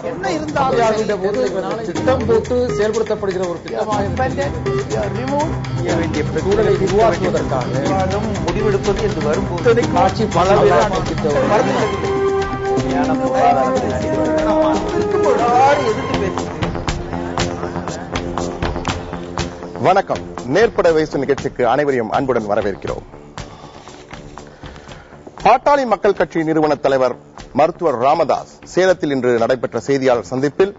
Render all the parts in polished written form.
என்ன இருந்தாலும் திட்டம் போட்டு செயல்படுத்தப்படுகிற ஒரு சூழலை உருவாக்குவதற்காக முடிவெடுப்பது என்று வரும்போது காட்சி வணக்கம். நேர்பட வயசு நிகழ்ச்சிக்கு அனைவரையும் அன்புடன் வரவேற்கிறோம். பாட்டாளி மக்கள் கட்சி நிறுவன தலைவர் மருத்துவர் ராமதாஸ் சேலத்தில் இன்று நடைபெற்ற செய்தியாளர் சந்திப்பில்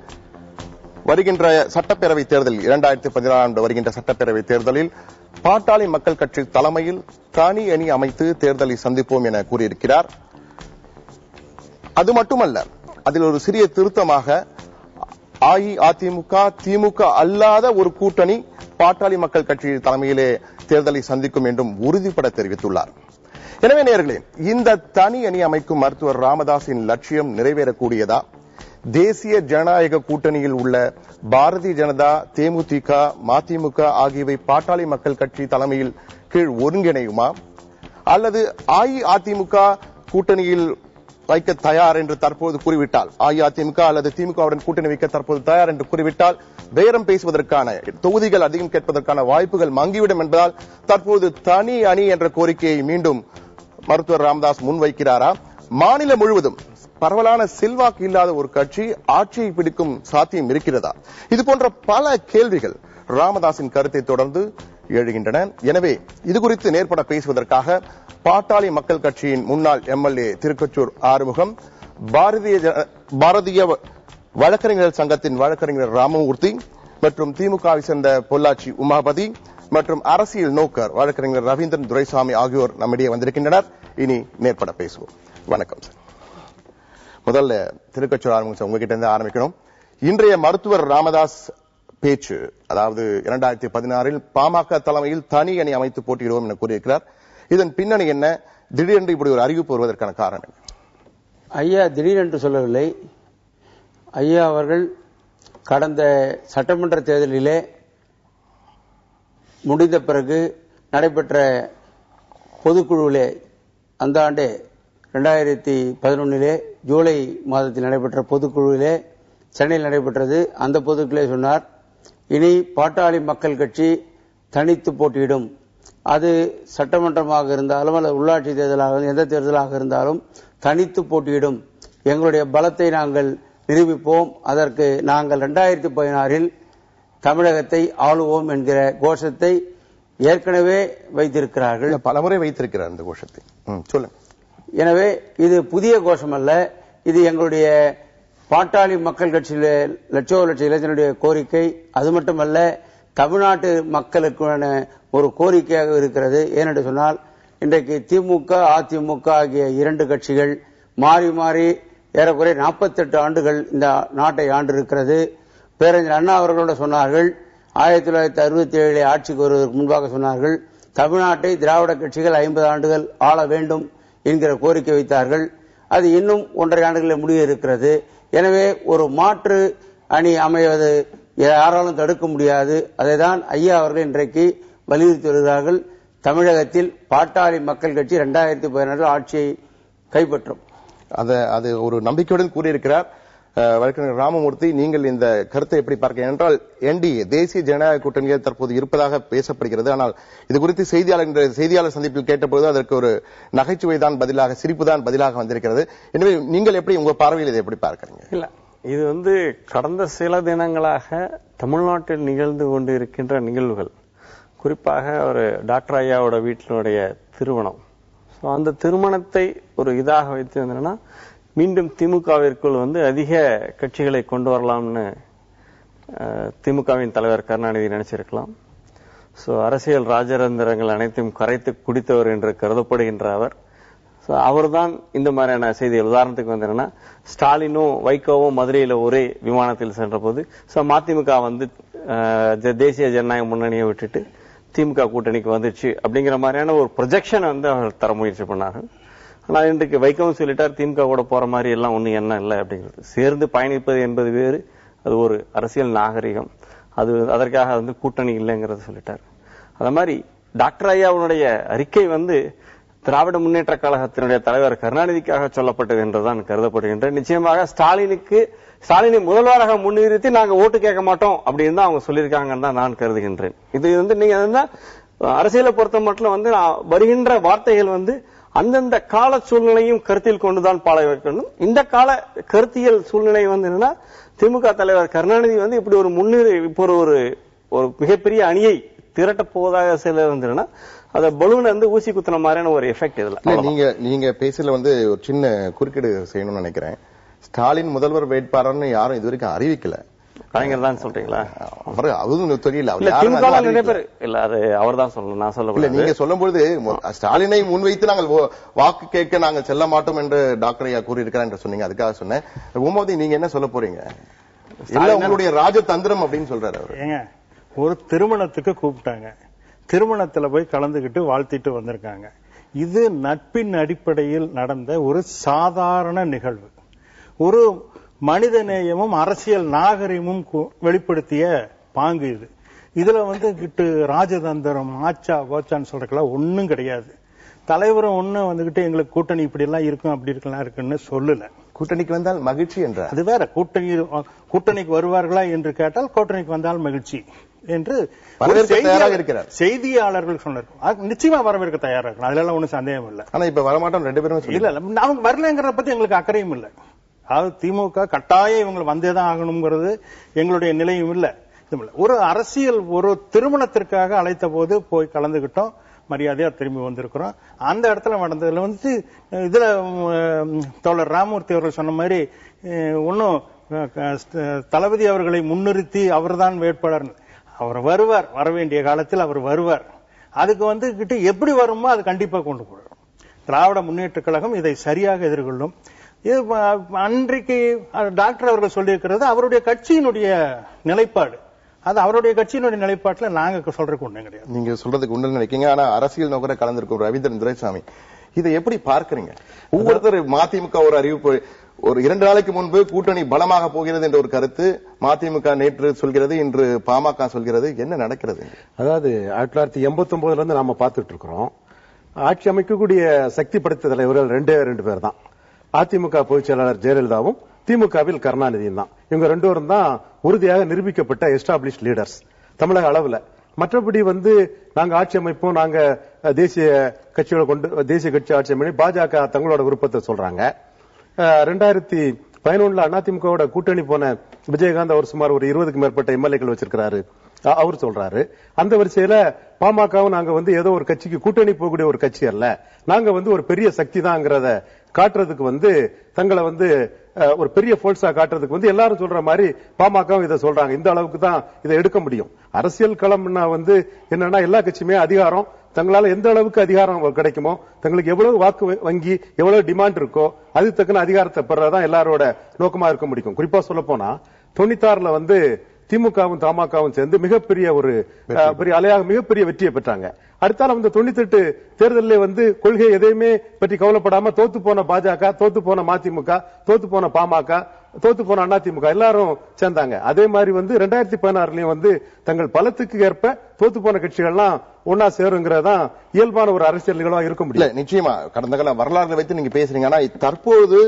வருகின்ற சட்டப்பேரவை தேர்தலில் 2016 வருகின்ற சட்டப்பேரவை தேர்தலில் பாட்டாளி மக்கள் கட்சி தலைமையில் தனி அணி அமைத்து தேர்தலை சந்திப்போம் என கூறியிருக்கிறார். அது மட்டுமல்ல, அதில் ஒரு சிறிய திருத்தமாக அஇஅதிமுக திமுக அல்லாத ஒரு கூட்டணி பாட்டாளி மக்கள் கட்சி தலைமையிலே தேர்தலை சந்திக்கும் என்றும் உறுதிபட தெரிவித்துள்ளார். எனவே நேயர்களே, இந்த தனி அணி அமைக்கும் மருத்துவர் ராமதாஸின் லட்சியம் நிறைவேறக்கூடியதா? தேசிய ஜனநாயக கூட்டணியில் உள்ள பாரதிய ஜனதா, தேமுதிக, மதிமுக ஆகியவை பாட்டாளி மக்கள் கட்சி தலைமையில் கீழ் ஒருங்கிணையுமா? அல்லது அஇஅதிமுக கூட்டணியில் வைக்க தயார் என்று தற்போது கூறிவிட்டால், அஇஅதிமுக அல்லது திமுகவுடன் கூட்டணி வைக்க தற்போது தயார் என்று கூறிவிட்டால் பேரம் பேசுவதற்கான, தொகுதிகள் அதிகம் கேட்பதற்கான வாய்ப்புகள் மங்கிவிடும் என்பதால் தற்போது தனி அணி என்ற கோரிக்கையை மீண்டும் மருத்துவர் ராமதாஸ் முன்வைக்கிறாரா? மாநிலம் முழுவதும் பரவலான செல்வாக்கு இல்லாத ஒரு கட்சி ஆட்சியை பிடிக்கும் சாத்தியம் இருக்கிறதா? இது போன்ற பல கேள்விகள் ராமதாஸின் கருத்தை தொடர்ந்து எழுகின்றன. எனவே இது குறித்து நேர்பட பேசுவதற்காக பாட்டாளி மக்கள் கட்சியின் முன்னாள் எம்எல்ஏ திருக்கச்சூர் ஆறுமுகம், பாரதிய வழக்கறிஞர்கள் சங்கத்தின் வழக்கறிஞர் ராமமூர்த்தி மற்றும் திமுகவை சேர்ந்த பொள்ளாச்சி உமாபதி மற்றும் அரசியல் நோக்கர் வழக்கறிஞர் ரவீந்திரன் துரைசாமி ஆகியோர் நம்மிடையே வந்திருக்கின்றனர். இனி நேர்பட பேசுவோம். வணக்கம் சார். முதல்ல திருக்கச்சூர் ஆறுமுகம் சார், உங்ககிட்ட இருந்து ஆரம்பிக்கணும். இன்றைய மருத்துவர் ராமதாஸ் பேச்சு, அதாவது 2016 பாமக தலைமையில் தனி அணி அமைத்து போட்டியிடுவோம் என கூறியிருக்கிறார். இதன் பின்னணி என்ன? திடீரென்று இப்படி ஒரு அறிவிப்பு வருவதற்கான காரணம் என்ன? ஐயா திடீரென்று சொல்லவில்லை. ஐயா அவர்கள் கடந்த சட்டமன்ற தேர்தலிலே முடிந்த பிறகு நடைபெற்ற பொதுக்குழுவிலே, அந்த ஆண்டே 2011 ஜூலை மாதத்தில் நடைபெற்ற பொதுக்குழுவிலே சென்னையில் நடைபெற்றது. அந்த பொதுக்குழுவிலே சொன்னார், இனி பாட்டாளி மக்கள் கட்சி தனித்து போட்டியிடும். அது சட்டமன்றமாக இருந்தாலும் அல்லது உள்ளாட்சி தேர்தலாக எந்த தேர்தலாக இருந்தாலும் தனித்து போட்டியிடும். எங்களுடைய பலத்தை நாங்கள் நிரூபிப்போம். அதற்கு நாங்கள் 2016 தமிழகத்தை ஆளுவோம் என்கிற கோஷத்தை ஏற்கனவே வைத்திருக்கிறார்கள். பலமுறை வைத்திருக்கிறார் இந்த கோஷத்தை. சொல்லுங்க. எனவே இது புதிய கோஷம் அல்ல. இது எங்களுடைய பாட்டாளி மக்கள் கட்சியில லட்சோ லட்ச இளைஞருடைய கோரிக்கை. அது மட்டுமல்ல, தமிழ்நாட்டு மக்களுக்கான ஒரு கோரிக்கையாக இருக்கிறது. ஏனென்று சொன்னால், இன்றைக்கு திமுக அதிமுக ஆகிய இரண்டு கட்சிகள் மாறி மாறி ஏறக்குறைய 48 ஆண்டுகள் இந்த நாட்டை ஆண்டிருக்கிறது. பேரறிஞர் அண்ணா அவர்களோட சொன்னார்கள், 1967 ஆட்சிக்கு வருவதற்கு முன்பாக சொன்னார்கள், தமிழ்நாட்டை திராவிட கட்சிகள் 50 ஆண்டுகள் ஆள வேண்டும் என்கிற கோரிக்கை வைத்தார்கள். அது இன்னும் 1.5 ஆண்டுகளில் முடிய இருக்கிறது. எனவே ஒரு மாற்று அணி அமைவது யாராலும் தடுக்க முடியாது. அதைதான் ஐயா அவர்கள் இன்றைக்கு வலியுறுத்தி வருகிறார்கள். தமிழகத்தில் பாட்டாளி மக்கள் கட்சி 2016 ஆட்சியை கைப்பற்றும். அது ஒரு நம்பிக்கையுடன் கூறியிருக்கிறார். வழக்கறிஞர் ராமமூர்த்தி, நீங்கள் இந்த கருத்தை எப்படி பார்க்கிறீர்கள் என்றால், என்டிஏ தேசிய ஜனநாயக கூட்டணியில் தற்போது இருப்பதாக பேசப்படுகிறது. ஆனால் இது குறித்து செய்தியாளர் சந்திப்பில் கேட்டபோது அதற்கு ஒரு நகைச்சுவை தான் பதிலாக, சிரிப்பு தான் பதிலாக வந்திருக்கிறது. எனவே நீங்கள் எப்படி, உங்க பார்வையில் இதை எப்படி பார்க்கிறீங்க? இல்ல, இது கடந்த சில தினங்களாக தமிழ்நாட்டில் நிகழ்ந்து கொண்டு இருக்கின்ற நிகழ்வுகள், குறிப்பாக ஒரு டாக்டர் ஐயாவோட வீட்டினுடைய திருமணம். அந்த திருமணத்தை ஒரு இதாக வைத்து மீண்டும் திமுகவிற்குள் அதிக கட்சிகளை கொண்டு வரலாம்னு திமுகவின் தலைவர் கருணாநிதி நினைச்சிருக்கலாம். அரசியல் ராஜதந்திரங்கள் அனைத்தையும் கரைத்து குடித்தவர் என்று கருதப்படுகின்ற அவர்தான் இந்த மாதிரியான செய்திகள். உதாரணத்துக்கு ஸ்டாலினும் வைகோவும் மதுரையில் ஒரே விமானத்தில் சென்ற போது மதிமுக தேசிய ஜனநாயக முன்னணியை விட்டுட்டு திமுக கூட்டணிக்கு வந்துச்சு அப்படிங்கிற மாதிரியான ஒரு ப்ரொஜெக்ஷன் அவர்கள் தர முயற்சி பண்ணார்கள். ஆனால் இன்றைக்கு வைக்கவும் சொல்லிட்டார், திமுக கூட போற மாதிரி எல்லாம் ஒண்ணு என்ன இல்லை அப்படிங்கிறது. சேர்ந்து பயணிப்பது என்பது வேறு, அது ஒரு அரசியல் நாகரிகம். அதற்காக கூட்டணி இல்லைங்கிறத சொல்லிட்டார். அத மாதிரி டாக்டர் ஐயாவுடைய அறிக்கை திராவிட முன்னேற்ற கழகத்தினுடைய தலைவர் கருணாநிதிக்காக சொல்லப்பட்டது என்றுதான் கருதப்படுகின்றது. நிச்சயமாக ஸ்டாலினை முதல்வராக முன்னிறுத்தி நாங்க ஓட்டு கேட்க மாட்டோம் அப்படின்னு தான் அவங்க சொல்லியிருக்காங்கன்னு தான் நான் கருதுகின்றேன். இது நீங்க அரசியலை பொறுத்த மட்டும் வருகின்ற வார்த்தைகள் அந்தந்த கால சூழ்நிலையும் கருத்தில் கொண்டுதான் பாட வைக்கணும். இந்த கால கருத்தியல் சூழ்நிலை என்னன்னா, திமுக தலைவர் கருணாநிதி இப்படி ஒரு இப்போ ஒரு மிகப்பெரிய அணியை திரட்ட போவதாக சில அத பலூன் ஊசி குத்துன மாதிரியான ஒரு எஃபெக்ட் இதுல. நீங்க பேசல ஒரு சின்ன குறுக்கீடு செய்யணும்னு நினைக்கிறேன். ஸ்டாலின் முதல்வர் வேட்பாளர்னு யாரும் இதுவரைக்கும் அறிவிக்கல. கலைஞர் தான் சொல்றீங்களா? அதுவும் தெரியல. நிறைய பேர் இல்ல, அது அவர் தான் சொல்லணும், நான் சொல்ல. நீங்க சொல்லும்போது ஸ்டாலினை முன்வைத்து நாங்கள் வாக்கு கேட்க நாங்கள் செல்ல மாட்டோம் என்று டாக்டர் ஐயா கூறியிருக்கிறார் என்று சொன்னீங்க. அதுக்காக சொன்னேன். உமாவதி, நீங்க என்ன சொல்ல போறீங்க? உங்களுடைய ராஜதந்திரம் அப்படின்னு சொல்றாரு அவர். ஏங்க, ஒரு திருமணத்துக்கு கூப்பிட்டாங்க, திருமணத்துல போய் கலந்துகிட்டு வாழ்த்திட்டு வந்திருக்காங்க. இது நட்பின் அடிப்படையில் நடந்த ஒரு சாதாரண நிகழ்வு. ஒரு மனித நேயமும் அரசியல் நாகரிகமும் வெளிப்படுத்திய பாங்கு இது. இதுல கிட்டு ராஜதந்திரம் ஆச்சா கோச்சான்னு சொல்றதுக்கெல்லாம் ஒன்னும் கிடையாது. தலைவரும் ஒன்னும் எங்களுக்கு கூட்டணி இப்படி எல்லாம் இருக்கும் அப்படி இருக்கலாம் இருக்குன்னு சொல்லல. கூட்டணிக்கு வந்தால் மகிழ்ச்சி என்ற அது வேற. கூட்டணிக்கு வருவார்களா என்று கேட்டால் கூட்டணிக்கு வந்தால் மகிழ்ச்சி என்று செய்தியாளர்கள் சொன்னார். நிச்சயமா வரவேற்க தயாரா இருக்கணும், அதுல ஒன்னும் சந்தேகம் இல்ல. ஆனா இப்ப வரமாட்டோம் ரெண்டு பேரும் இல்ல. அவங்க வரலங்கிறத பத்தி எங்களுக்கு அக்கறையும் இல்ல. அதாவது திமுக கட்டாயம் இவங்க வந்தேதான் ஆகணுங்கிறது எங்களுடைய நிலையும் இல்ல. ஒரு அரசியல் ஒரு திருமணத்திற்காக அழைத்த போது போய் கலந்துகிட்டோம், மரியாதையா திரும்பி வந்திருக்கிறோம். அந்த இடத்துல நடந்ததுல இதுல தோழர் ராமூர்த்தி அவர்கள் சொன்ன மாதிரி ஒன்னும் தளபதி அவர்களை முன்னிறுத்தி அவர்தான் வேட்பாளர். அவர் வருவார், வர வேண்டிய காலத்தில் அவர் வருவார். அதுக்கு எப்படி வருமோ அது கண்டிப்பா கொண்டு போடும். திராவிட முன்னேற்ற கழகம் இதை சரியாக எதிர்கொள்ளும். அன்றைக்கு டாக்டர் அவர்கள் சொல்லியிருக்கிறது அவருடைய கட்சியினுடைய நிலைப்பாடு. அது அவருடைய கட்சியினுடைய நிலைப்பாட்டில் நாங்க சொல்றதுக்கு ஒண்ணும் கிடையாது. நீங்க சொல்றதுக்கு ஒண்ணு நினைக்கீங்க. ஆனா அரசியல் நோக்கரை கலந்திருக்கும் ரவீந்திரன் துரைசாமி, இதை எப்படி பார்க்கறீங்க? ஒவ்வொருத்தர் மதிமுக ஒரு அறிவிப்பு ஒரு 2 நாளைக்கு முன்பு கூட்டணி பலமாக போகிறது என்ற ஒரு கருத்து மதிமுக நேற்று சொல்கிறது, இன்று பாமக சொல்கிறது. என்ன நடக்கிறது? அதாவது 1989 இருந்து நாம பார்த்துட்டு இருக்கிறோம். ஆட்சி அமைக்கக்கூடிய சக்தி படைத்த தலைவர்கள் ரெண்டு பேர் தான். அதிமுக பொதுச் செயலாளர் ஜெயலலிதாவும் திமுகவில் கருணாநிதியும் தான். இவங்க 2 பேரும் தான் உறுதியாக நிரூபிக்கப்பட்ட எஸ்டாப்ளிஷ் லீடர்ஸ் தமிழக அளவுல. மற்றபடி நாங்க ஆட்சி அமைப்போம், நாங்க தேசிய கட்சி ஆட்சி அமைப்பு பாஜக தங்களோட விருப்பத்தை சொல்றாங்க. 2011 அதிமுக கூட்டணி போன விஜயகாந்த் அவர் சுமார் ஒரு 20க்கும் மேற்பட்ட எம்எல்ஏக்கள் வச்சிருக்கிறாரு, அவர் சொல்றாரு. அந்த வரிசையில பாமகவும் நாங்க ஏதோ ஒரு கட்சிக்கு கூட்டணி போகக்கூடிய ஒரு கட்சி அல்ல, நாங்க ஒரு பெரிய சக்தி தான்ங்கிறத காட்டுறதுக்கு தங்களை ஒரு பெரிய போல்ஸா காட்டுறதுக்கு எல்லாரும் சொல்ற மாதிரி பாமகவும் இதை சொல்றாங்க. இந்த அளவுக்கு தான் இதை எடுக்க முடியும். அரசியல் களம்னா என்னன்னா எல்லா கட்சியுமே அதிகாரம், தங்களால எந்த அளவுக்கு அதிகாரம் கிடைக்குமோ, தங்களுக்கு எவ்வளவு வாக்கு வங்கி எவ்வளவு டிமாண்ட் இருக்கோ அது தக்கன அதிகாரத்தை பெறதான் எல்லாரோட நோக்கமா இருக்க முடியும். குறிப்பா சொல்ல போனா 96ல திமுகவும் தமாகவும் சேர்ந்து மிகப்பெரிய ஒரு அலையாக மிகப்பெரிய வெற்றியை பெற்றாங்க. அடுத்தால 98 தேர்தலில் கொள்கை எதையுமே பற்றி கவலைப்படாம தோத்து போன பாஜக, தோத்து போன மதிமுக, தோத்து போன பாமக, தோத்து போன அதிமுக எல்லாரும் சேர்ந்தாங்க. அதே மாதிரி 2016லயும் தங்கள் பலத்துக்கு ஏற்ப தோத்து போன கட்சிகள்லாம் ஒன்னா சேருங்கிறதான் இயல்பான ஒரு அரசியல் நிகழ்வா இருக்க முடியல. நிச்சயமா கடந்த கால வரலாறு வைத்து நீங்க பேசுறீங்க. ஆனா தற்போது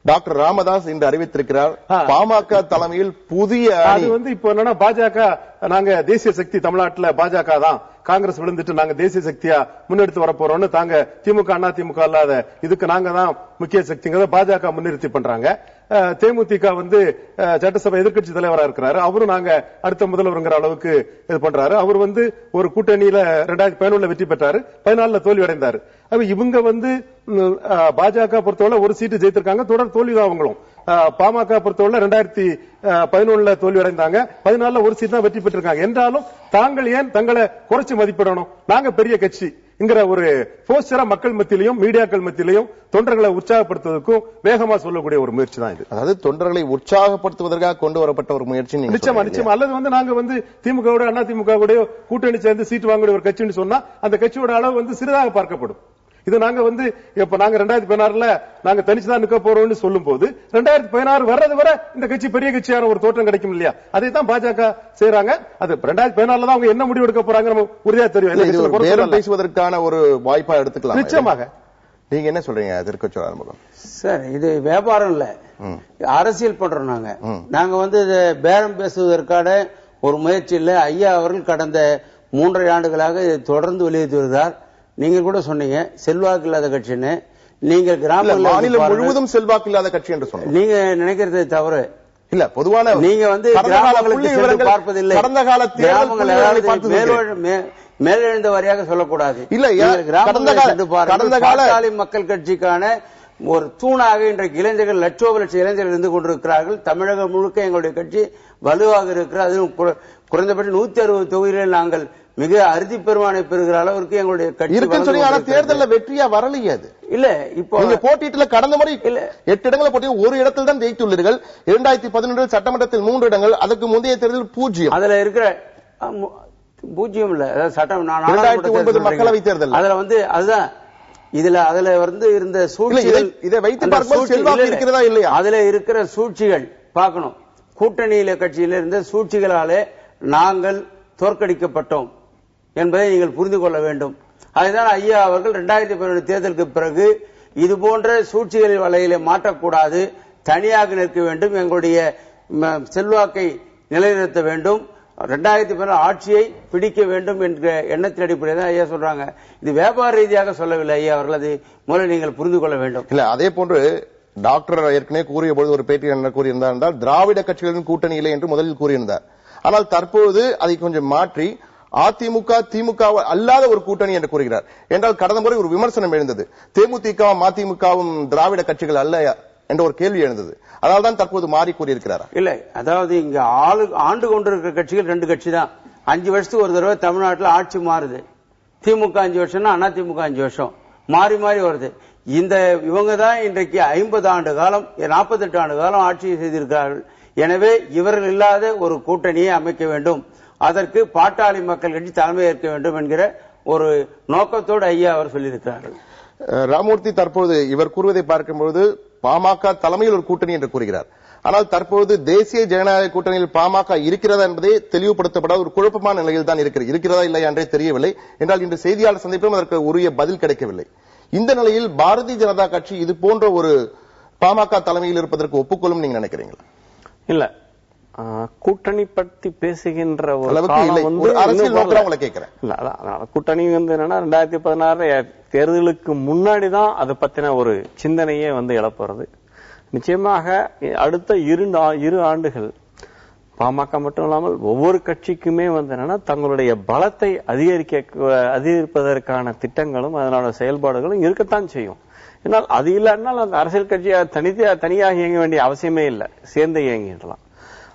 டாக்டர் ராமதாஸ் இன்று அறிவித்திருக்கிறார் பாமக தலைமையில் புதிய அது இப்ப என்னன்னா பாஜக நாங்க தேசிய சக்தி தமிழ்நாட்டுல பாஜக தான், காங்கிரஸ் விழுந்துட்டு நாங்க தேசிய சக்தியா முன்னெடுத்து வர போறோம்னு தாங்க திமுக அதிமுக இல்லாத இதுக்கு நாங்க தான் முக்கிய சக்திங்கிறத பாஜக முன்னிறுத்தி பண்றாங்க. தேமுதிக சட்டசபை எதிர்க்கட்சி தலைவரா இருக்கிறாரு, அவரும் நாங்க அடுத்த முதல்வருங்கிற அளவுக்கு இது பண்றாரு. அவர் ஒரு கூட்டணியில 2011 வெற்றி பெற்றாரு, 14 தோல்வி அடைந்தாரு. இவங்க பாஜக பொறுத்தவரை ஒரு சீட்டு ஜெயித்திருக்காங்க, தொடர் தோல்விதான் அவங்களும். பாமக பொறுத்தவரை 2011 தோல்வி அடைந்தாங்க, 14 ஒரு சீட் தான் வெற்றி பெற்றிருக்காங்க. என்றாலும் தாங்கள் ஏன் தங்களை குறைச்சு மதிப்பிடணும், நாங்க பெரிய கட்சி ஒரு போஸ்டரா மக்கள் மத்தியிலையும் மீடியாக்கள் மத்தியிலையும் தொண்டர்களை உற்சாகப்படுத்துவதற்கும் வேகமா சொல்லக்கூடிய ஒரு முயற்சி தான் இது. அதாவது தொண்டர்களை உற்சாகப்படுத்துவதற்காக கொண்டு வரப்பட்ட ஒரு முயற்சி. நிச்சயமா அல்லது நாங்க திமுக அதிமுக கூட்டணி சேர்ந்து சீட்டு வாங்கக்கூடிய ஒரு கட்சின்னு சொன்னா அந்த கட்சியோட அளவு சிறிதாக பார்க்கப்படும். இது நாங்க வந்து இப்ப நாங்க 2016 நாங்க தனிச்சுதான் நிக்க போறோம்னு சொல்லும் போது 2016 வர்றது வரை இந்த கட்சி பெரிய கட்சியான ஒரு தோற்றம் கிடைக்கும் இல்லையா? அதை தான் பாஜக செய்யறாங்க. அது 2016 தான் அவங்க என்ன முடிவு எடுக்க போறாங்க நம்ம உறுதியா தெரியும். பேசுவதற்கான ஒரு வாய்ப்பா எடுத்துக்கலாம். நிச்சயமாக. நீங்க என்ன சொல்றீங்க திருக்கோச்சூர் ஆறுமுகம்? சார், இது வியாபாரம் இல்ல, அரசியல் பண்றோம். நாங்க வந்து பேரம் பேசுவதற்கான ஒரு முயற்சியில் ஐயா அவர்கள் கடந்த 3.5 ஆண்டுகளாக தொடர்ந்து வலியுறுத்தி வருகிறார். நீங்க கூட சொன்னீங்க செல்வாக்கு இல்லாத கட்சின்னு. நீங்க மாநிலம் முழுவதும் செல்வாக்கு இல்லாத கட்சி என்று சொன்னீங்க. நீங்க நினைக்கிறது தவறு இல்ல. பொதுவான நீங்க வந்து கிராமங்களுக்கு பார்ப்பதில்லை. கடந்த கால மேலெழுந்த வாரியாக சொல்லக்கூடாது. இல்ல, கடந்த கால மக்கள் கட்சிக்கான ஒரு தூணாக இன்றைக்கு இளைஞர்கள் லட்ச இளைஞர்கள் இருந்து கொண்டிருக்கிறார்கள். தமிழகம் முழுக்க எங்களுடைய கட்சி வலுவாக இருக்கிறது. அதுவும் குறைந்தபட்சம் 160 தொகுதிகளில் நாங்கள் மிக அறுதி பெருமானை பெறுகிற அளவிற்கு எங்களுடைய கட்சி தேர்தலில் வெற்றியா வரலையே. அது இல்ல. இப்போ நீங்க போட்டியில கடந்த முறை 8 இடங்களை போட்டி ஒரு இடத்தில் தான் ஜெயித்துள்ளீர்கள். 2011 சட்டமன்றத்தில் 3 இடங்கள், அதுக்கு முந்தைய தேர்தல் 0. அதுல இருக்கிற 0 இல்ல, சட்டம் 2009 மக்களவை தேர்தல் அதுல வந்து அதுதான் அதுல வந்து இருந்த சூழ்ச்சிகள். இதை வைத்து பார்க்கும்போது செல்வாக்கு இருக்கிறதா இல்லையா? அதுல இருக்கிற சூழ்ச்சிகள் பார்க்கணும். கூட்டணியில கட்சியில இருந்த சூழ்ச்சிகளாலே நாங்கள் தோற்கடிக்கப்பட்டோம் என்பதை நீங்கள் புரிந்து கொள்ள வேண்டும். அதுதான் ஐயா அவர்கள் 2012 தேர்தலுக்கு பிறகு இது போன்ற சூழ்ச்சிகளின் வலையிலே மாற்றக்கூடாது, தனியாக நிற்க வேண்டும், எங்களுடைய செல்வாக்கை நிலைநிறுத்த வேண்டும், 2012 ஆட்சியை பிடிக்க வேண்டும் என்ற எண்ணத்தின் அடிப்படையில் தான் ஐயா சொல்றாங்க. இது வியாபார ரீதியாக சொல்லவில்லை ஐயா அவர்கள். அது முதல்ல நீங்கள் புரிந்து கொள்ள வேண்டும். இல்ல, அதே போன்று டாக்டர் ஏற்கனவே கூறிய பொழுது ஒரு பேட்டி என்ன கூறியிருந்தார் என்றால் திராவிட கட்சிகளின் கூட்டணி இல்லை என்று முதலில் கூறியிருந்தார். ஆனால் தற்போது அதை கொஞ்சம் மாற்றி அதிமுக திமுக அல்லாத ஒரு கூட்டணி என்று கூறுகிறார். என்றால் கடந்த முறை ஒரு விமர்சனம் எழுந்தது, தேமுதிகவும் அதிமுகவும் திராவிட கட்சிகள் அல்ல என்ற ஒரு கேள்வி எழுந்தது. அதனால தான் தற்போது மாறி கூறியிருக்கிறார். இல்ல, அதாவது இங்க ஆண்டு கொண்டிருக்கிற கட்சிகள் 2 கட்சி தான். 5 வருஷத்துக்கு ஒரு தடவை தமிழ்நாட்டில் ஆட்சி மாறுது. திமுக 5 வருஷம்னா அதிமுக 5 வருஷம் மாறி மாறி வருது. இவங்க தான் இன்றைக்கு 50 ஆண்டு காலம் 48 ஆண்டு காலம் ஆட்சி செய்திருக்கிறார்கள். எனவே இவர்கள் இல்லாத ஒரு கூட்டணியை அமைக்க வேண்டும், அதற்கு பாட்டாளி மக்கள் கட்சி தலைமை ஏற்க வேண்டும் என்கிற ஒரு நோக்கத்தோடு ஐயா அவர் சொல்லியிருக்கிறார்கள். ராமூர்த்தி தற்போது இவர் கூறுவதை பார்க்கும்போது பாமக தலைமையில் ஒரு கூட்டணி என்று கூறுகிறார். ஆனால் தற்போது தேசிய ஜனநாயக கூட்டணியில் பாமக இருக்கிறதா என்பதே தெளிவுபடுத்தப்படாத ஒரு குழப்பமான நிலையில் தான் இருக்கிறதா இல்லையா என்றே தெரியவில்லை. என்றால் இன்று செய்தியாளர் சந்திப்பிலும் அதற்கு உரிய பதில் கிடைக்கவில்லை. இந்த நிலையில் பாரதிய ஜனதா கட்சி இது போன்ற ஒரு பாமக தலைமையில் இருப்பதற்கு ஒப்புக்கொள்ளும் நீங்க நினைக்கிறீங்களா? இல்ல, கூட்டணி பற்றி பேசுகின்ற ஒரு அரசியல் நோக்கங்களை கேட்கிறேன். கூட்டணி வந்து என்னன்னா 2016 தேர்தலுக்கு முன்னாடிதான் அதை பத்தின ஒரு சிந்தனையே வந்து எழப்போறது. நிச்சயமாக அடுத்த 2 ஆண்டுகள் பாமக மட்டும் இல்லாமல் ஒவ்வொரு கட்சிக்குமே வந்து என்னன்னா தங்களுடைய பலத்தை அதிகரிப்பதற்கான திட்டங்களும் அதனோட செயல்பாடுகளும் இருக்கத்தான் செய்யும். ஏன்னால் அது இல்லைன்னா அந்த அரசியல் கட்சியாக தனியாக இயங்க வேண்டிய அவசியமே இல்லை, சேர்ந்து இயங்கிடலாம்.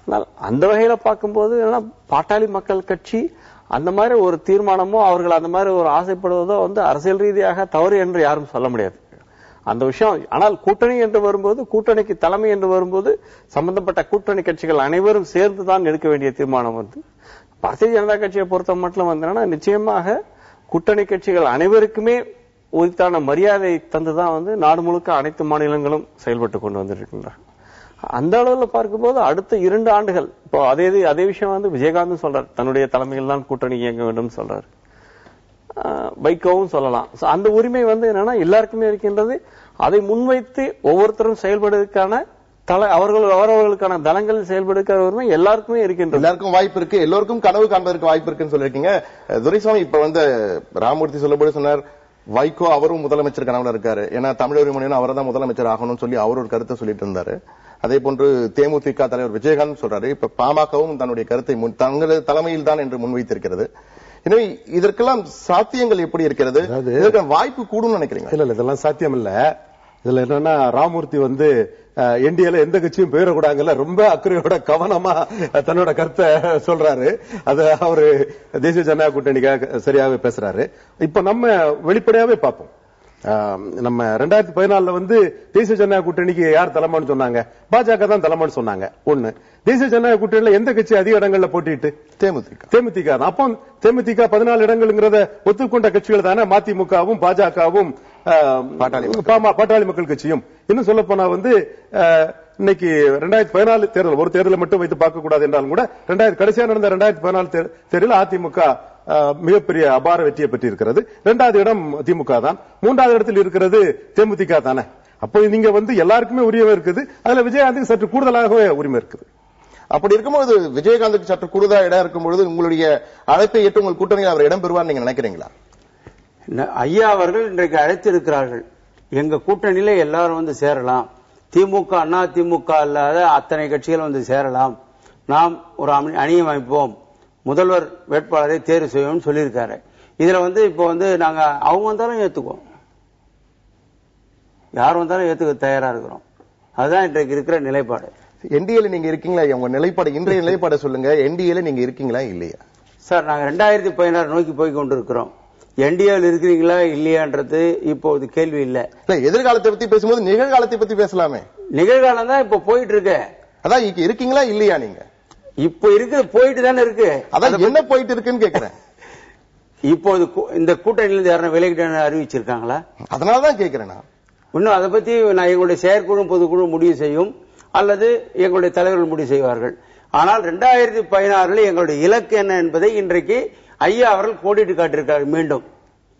ஆனால் அந்த வகையில பார்க்கும்போது பாட்டாளி மக்கள் கட்சி அந்த மாதிரி ஒரு தீர்மானமோ அவர்கள் அந்த மாதிரி ஒரு ஆசைப்படுவதோ வந்து அரசியல் ரீதியாக தவறு என்று யாரும் சொல்ல முடியாது அந்த விஷயம். ஆனால் கூட்டணி என்று வரும்போது, கூட்டணிக்கு தலைமை என்று வரும்போது சம்பந்தப்பட்ட கூட்டணி கட்சிகள் அனைவரும் சேர்ந்துதான் எடுக்க வேண்டிய தீர்மானம் வந்து பாரதிய ஜனதா கட்சியை பொறுத்த மட்டும் வந்தனா நிச்சயமாக கூட்டணி கட்சிகள் அனைவருக்குமே உரித்தான மரியாதை தந்துதான் வந்து நாடு முழுக்க அனைத்து மாநிலங்களும் செயல்பட்டு கொண்டு வந்திருக்கின்றனர். அந்த அளவுல பார்க்கும்போது அடுத்த 2 ஆண்டுகள் இப்போ அதே விஷயம் வந்து விஜயகாந்த் சொல்றாரு, தன்னுடைய தலைமையில் தான் கூட்டணி இயங்க வேண்டும் சொல்றாரு, வைகோவும் சொல்லலாம். அந்த உரிமை வந்து என்னன்னா எல்லாருக்குமே இருக்கின்றது. அதை முன்வைத்து ஒவ்வொருத்தரும் செயல்படுவதற்கான அவர்களுக்கான தளங்களில் செயல்படுகிற உரிமை எல்லாருக்குமே இருக்கின்றது. எல்லாருக்கும் வாய்ப்பு இருக்கு, எல்லோருக்கும் கனவு காண்பதற்கு வாய்ப்பு இருக்குன்னு சொல்லிருக்கீங்க. துரைசாமி இப்ப வந்து ராமூர்த்தி சொல்லும்போது சொன்னார் வைகோ அவரும் முதலமைச்சர் கனவுல இருக்காரு, ஏன்னா தமிழர் முன்னணி அவர் தான் முதலமைச்சர் ஆகணும்னு சொல்லி அவர் ஒரு கருத்தை சொல்லிட்டு இருந்தாரு. அதே போன்று தேமுதிக தலைவர் விஜயகாந்த் சொல்றாரு, இப்ப பாமகவும் தன்னுடைய கருத்தை தங்களது தலைமையில் தான் என்று முன்வைத்திருக்கிறது. எனவே இதற்கெல்லாம் சாத்தியங்கள் எப்படி இருக்கிறது, வாய்ப்பு கூடும் நினைக்கிறீங்க? இல்ல இதெல்லாம் சாத்தியம் இல்ல. இதுல என்னன்னா ராமூர்த்தி வந்து என்டிஏல எந்த கட்சியும் போயிடக்கூடாதுல ரொம்ப அக்கறையோட கவனமா தன்னோட கருத்தை சொல்றாரு. அது அவரு தேசிய ஜனநாயக கூட்டணிக்காக சரியாவே பேசுறாரு. இப்ப நம்ம வெளிப்படையாவே பார்ப்போம். நம்ம 2014 வந்து தேசிய ஜனநாயக கூட்டணிக்கு யார் தலைமான்னு சொன்னாங்க? பாஜக தான் தலைமான்னு சொன்னாங்க. ஒண்ணு. தேசிய ஜனநாயக கூட்டணியில எந்த கட்சி அதிக இடங்கள்ல போட்டிட்டு? தேமுதிக தான். அப்போ தேமுதிக 14 இடங்கள்ங்கிறத ஒத்துக்கொண்ட கட்சிகள் தானே மதிமுகவும் பாஜகவும் பாட்டாளி மக்கள் கட்சியும். இன்னும் சொல்ல போனா வந்து இன்னைக்கு 2014 தேர்தல் ஒரு தேர்தலை மட்டும் வைத்து பார்க்க கூடாது என்றாலும் கூட கடைசியா நடந்த 2014 தேர்தலில் அதிமுக மிகப்பெரிய அபார வெற்றியை பெற்றிருக்கிறது. 2வது இடம் திமுக தான். 3வது இடத்தில் இருக்கிறது தேமுதிக தானே. அப்போ நீங்க வந்து எல்லாருக்குமே உரிமை இருக்குது. அதுல விஜயகாந்துக்கு சற்று கூடுதலாகவே உரிமை இருக்குது. அப்படி இருக்கும்போது விஜயகாந்துக்கு சற்று கூடுதல் இடம் இருக்கும்பொழுது உங்களுடைய அழைப்பை ஏற்று உங்கள் கூட்டணியில் அவர் இடம் பெறுவார் நீங்க நினைக்கிறீங்களா? ஐயா அவர்கள் இன்றைக்கு அழைத்திருக்கிறார்கள். எங்க கூட்டணியில எல்லாரும் வந்து சேரலாம். திமுக அண்ணா திமுக அல்லாத அத்தனை கட்சிகள் வந்து சேரலாம். நாம் ஒரு அணி அமைப்போம், முதல்வர் வேட்பாளரை தேர்வு செய்வோம் சொல்லியிருக்காரு. இதுல வந்து இப்போ வந்து நாங்க அவங்க வந்தாலும் ஏத்துக்குவோம், யார் வந்தாலும் ஏத்துக்க தயாரா இருக்கிறோம். அதுதான் இன்றைக்கு இருக்கிற நிலைப்பாடு. என்டிஏல நீங்க இருக்கீங்களா? உங்க நிலைப்பாடு, இன்றைய நிலைப்பாடு சொல்லுங்க. என்டிஏல நீங்க இருக்கீங்களா இல்லையா? சார், நாங்க 2016 நோக்கி போய் கொண்டிருக்கிறோம். என்டிஏவில் இருக்கிறீங்களா இல்லையான்றது இப்போது கேள்வி இல்ல. எதிர்காலத்தை பத்தி பேசும்போது நிகழ்காலத்தை பத்தி பேசலாமே. நிகழ்காலம் தான் இப்ப போயிட்டு இருக்கு. அதான் இருக்கீங்களா இல்லையா? நீங்க இப்ப இருக்கு, போயிட்டு தானே இருக்கு. அதான் என்ன போயிட்டு இருக்குன்னு கேக்குறேன். இப்போது இந்த கூட்டணியிலிருந்து யாரும் விலகிட்டு அறிவிச்சிருக்காங்களா? அதனாலதான் கேக்குறேன். இன்னும் அதை பத்தி நான் எங்களுடைய செயற்குழு பொதுக்குழு முடிவு செய்யும், அல்லது எங்களுடைய தலைவர்கள் முடிவு செய்வார்கள். ஆனால் 2016 எங்களுடைய இலக்கு என்ன என்பதை இன்றைக்கு ஐயா அவர்கள் கோடிட்டு காட்டியிருக்கார்கள். மீண்டும்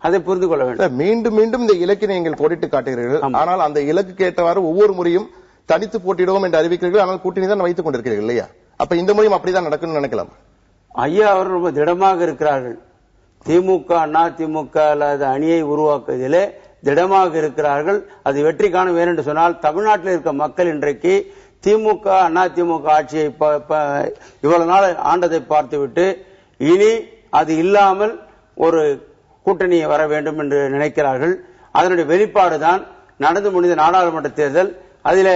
அதை புரிந்து கொள்ள வேண்டும். மீண்டும் மீண்டும் இந்த இலக்கினை நீங்கள் கோடிட்டு காட்டுகிறீர்கள். ஆனால் அந்த இலக்கு ஏற்றவாறு ஒவ்வொரு முறையும் தனித்து போட்டியிடுவோம் என்று அறிவிக்கிறீர்கள். ஆனால் கூட்டணி தான் வைத்துக் கொண்டிருக்கிறீர்கள் இல்லையா? அப்ப இந்த முறையும் அப்படிதான் நடக்கும்னு நினைக்கலாம். ஐயா அவர்கள் ரொம்ப திடமாக இருக்கிறார்கள். திமுக அண்ணா திமுக அல்லாத அணியை உருவாக்குவதிலே திடமாக இருக்கிறார்கள். அது வெற்றி காண வேண்டும் என்று சொன்னால் தமிழ்நாட்டில் இருக்க மக்கள் இன்றைக்கு திமுக அண்ணா திமுக ஆட்சியை இவ்வளவு நாள் ஆண்டதை பார்த்துவிட்டு இனி அது இல்லாமல் ஒரு கூட்டணி வர வேண்டும் என்று நினைக்கிறார்கள். அதனுடைய வெளிப்பாடுதான் நடந்து முடிந்த நாடாளுமன்ற தேர்தல். அதில்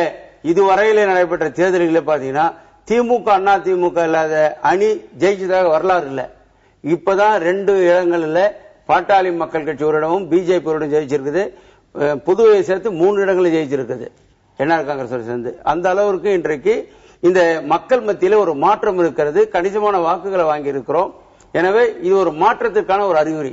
இதுவரையிலே நடைபெற்ற தேர்தல்களில் பாத்தீங்கன்னா திமுக அண்ணா திமுக இல்லாத அணி ஜெயிச்சதாக வரலாறு இல்லை. இப்பதான் 2 இடங்களில் பாட்டாளி மக்கள் கட்சி ஒரு இடமும் பிஜேபி ஒரு இடம் ஜெயிச்சிருக்குது. புதுவையை சேர்த்து 3 இடங்களில் ஜெயிச்சிருக்குது என்ஆர் காங்கிரஸ் சேர்ந்து. அந்த அளவிற்கு இன்றைக்கு இந்த மக்கள் மத்தியில ஒரு மாற்றம் இருக்கிறது. கணிசமான வாக்குகளை வாங்கி இருக்கிறோம். எனவே இது ஒரு மாற்றத்திற்கான ஒரு அறிகுறி.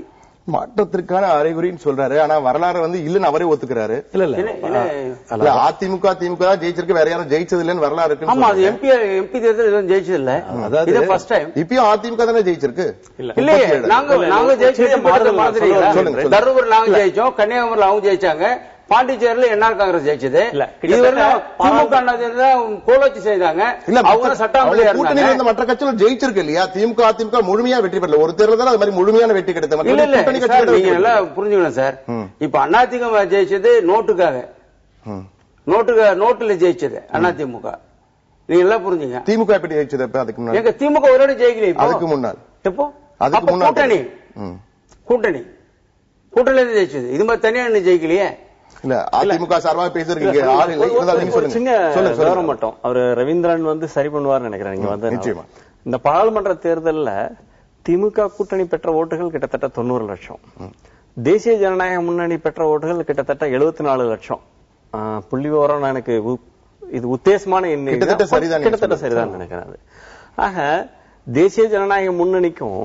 மாற்றத்திற்கான அறிகுறின்னு சொல்றாரு. ஆனா வரலாறு வந்து இல்லன்னு அவரே ஒத்துக்கிறாரு. இல்ல அதிமுக திமுக ஜெயிச்சிருக்கு, வேற யாரும் ஜெயிச்சது இல்லன்னு வரலாறு இருக்கு. ஆமா, அது எம்பி தேர்தல் எதுவும் ஜெயிச்சது இல்ல. இது ஃபர்ஸ்ட் டைம். இப்பயும் அதிமுக தானே ஜெயிச்சிருக்கு. இல்லையே, நாங்க ஜெயிச்சது தருமபுரி நாங்க ஜெயிச்சோம், கன்னியாகுமரியில் அவங்க ஜெயிச்சாங்க, பாண்டிச்சேரியில் என்ஆர் காங்கிரஸ் ஜெயிச்சது. கோலோச்சி செய்தாங்க. மற்ற கட்சிகள் ஜெயிச்சிருக்கு இல்லையா? திமுக அதிமுக முழுமையா வெற்றி பெறல. ஒரு தேர்தல் தான் அது மாதிரி முழுமையான வெற்றி கிடைத்தது. நீங்க நல்லா புரிஞ்சுக்கணும் சார். இப்ப அதிமுக ஜெயிச்சது நோட்டுக்காக, நோட்டுல ஜெயிச்சது அதிமுக. நீங்க எல்லாம் புரிஞ்சுங்க. திமுக எப்படி ஜெயிச்சது? அதுக்கு முன்னாடி எங்க திமுக ஒரு இடம் ஜெயிக்கல. அதுக்கு முன்னாள் எப்போ? அதுக்கு முன்னாடி கூட்டணி ஜெயிச்சது. இது மாதிரி தனியா ஜெயிக்கலையே. இல்ல அதிமுக சார்பாக பேசுறீங்க ஆள் இல்லை. மட்டும் அவர் ரவீந்திரன் வந்து சரி பண்ணுவார் நினைக்கிறேன். இங்க வந்து நிச்சயமா இந்த பாராளுமன்ற தேர்தலில் திமுக கூட்டணி பெற்ற ஓட்டுகள் கிட்டத்தட்ட 90 லட்சம், தேசிய ஜனநாயக முன்னணி பெற்ற ஓட்டுகள் கிட்டத்தட்ட 74 லட்சம். புள்ளி விவரம் எனக்கு இது உத்தேசமான கிட்டத்தட்ட சரிதான் நினைக்கிறேன். ஆக தேசிய ஜனநாயக முன்னணிக்கும்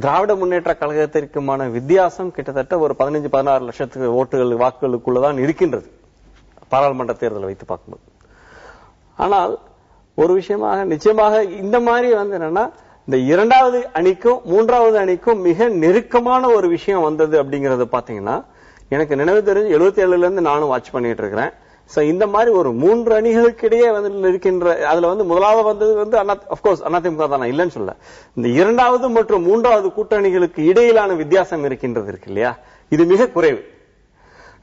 திராவிட முன்னேற்ற கழகத்திற்குமான வித்தியாசம் கிட்டத்தட்ட ஒரு 15-16 லட்சத்துக்கு ஓட்டுகள் வாக்குகளுக்குள்ளதான் இருக்கின்றது பாராளுமன்ற தேர்தலை வைத்து பார்க்கும்போது. ஆனால் ஒரு விஷயமாக நிச்சயமாக இந்த மாதிரி வந்து என்னன்னா, இந்த 2வது அணிக்கும் 3வது அணிக்கும் மிக நெருக்கமான ஒரு விஷயம் வந்தது அப்படிங்கறது பாத்தீங்கன்னா, எனக்கு நினைவு தெரிஞ்சு 77ல இருந்து நானும் வாட்ச் பண்ணிட்டு இருக்கிறேன். இந்த மாதிரி ஒரு 3 அணிகளுக்கு இடையே வந்து இருக்கின்ற, அதுல வந்து முதலாவது வந்தது வந்து அப்கோர்ஸ் அதிமுக தான், இல்லைன்னு சொல்ல. இந்த 2வது மற்றும் 3வது கூட்டணிகளுக்கு இடையிலான வித்தியாசம் இருக்கின்றது இருக்கு இல்லையா, இது மிக குறைவு.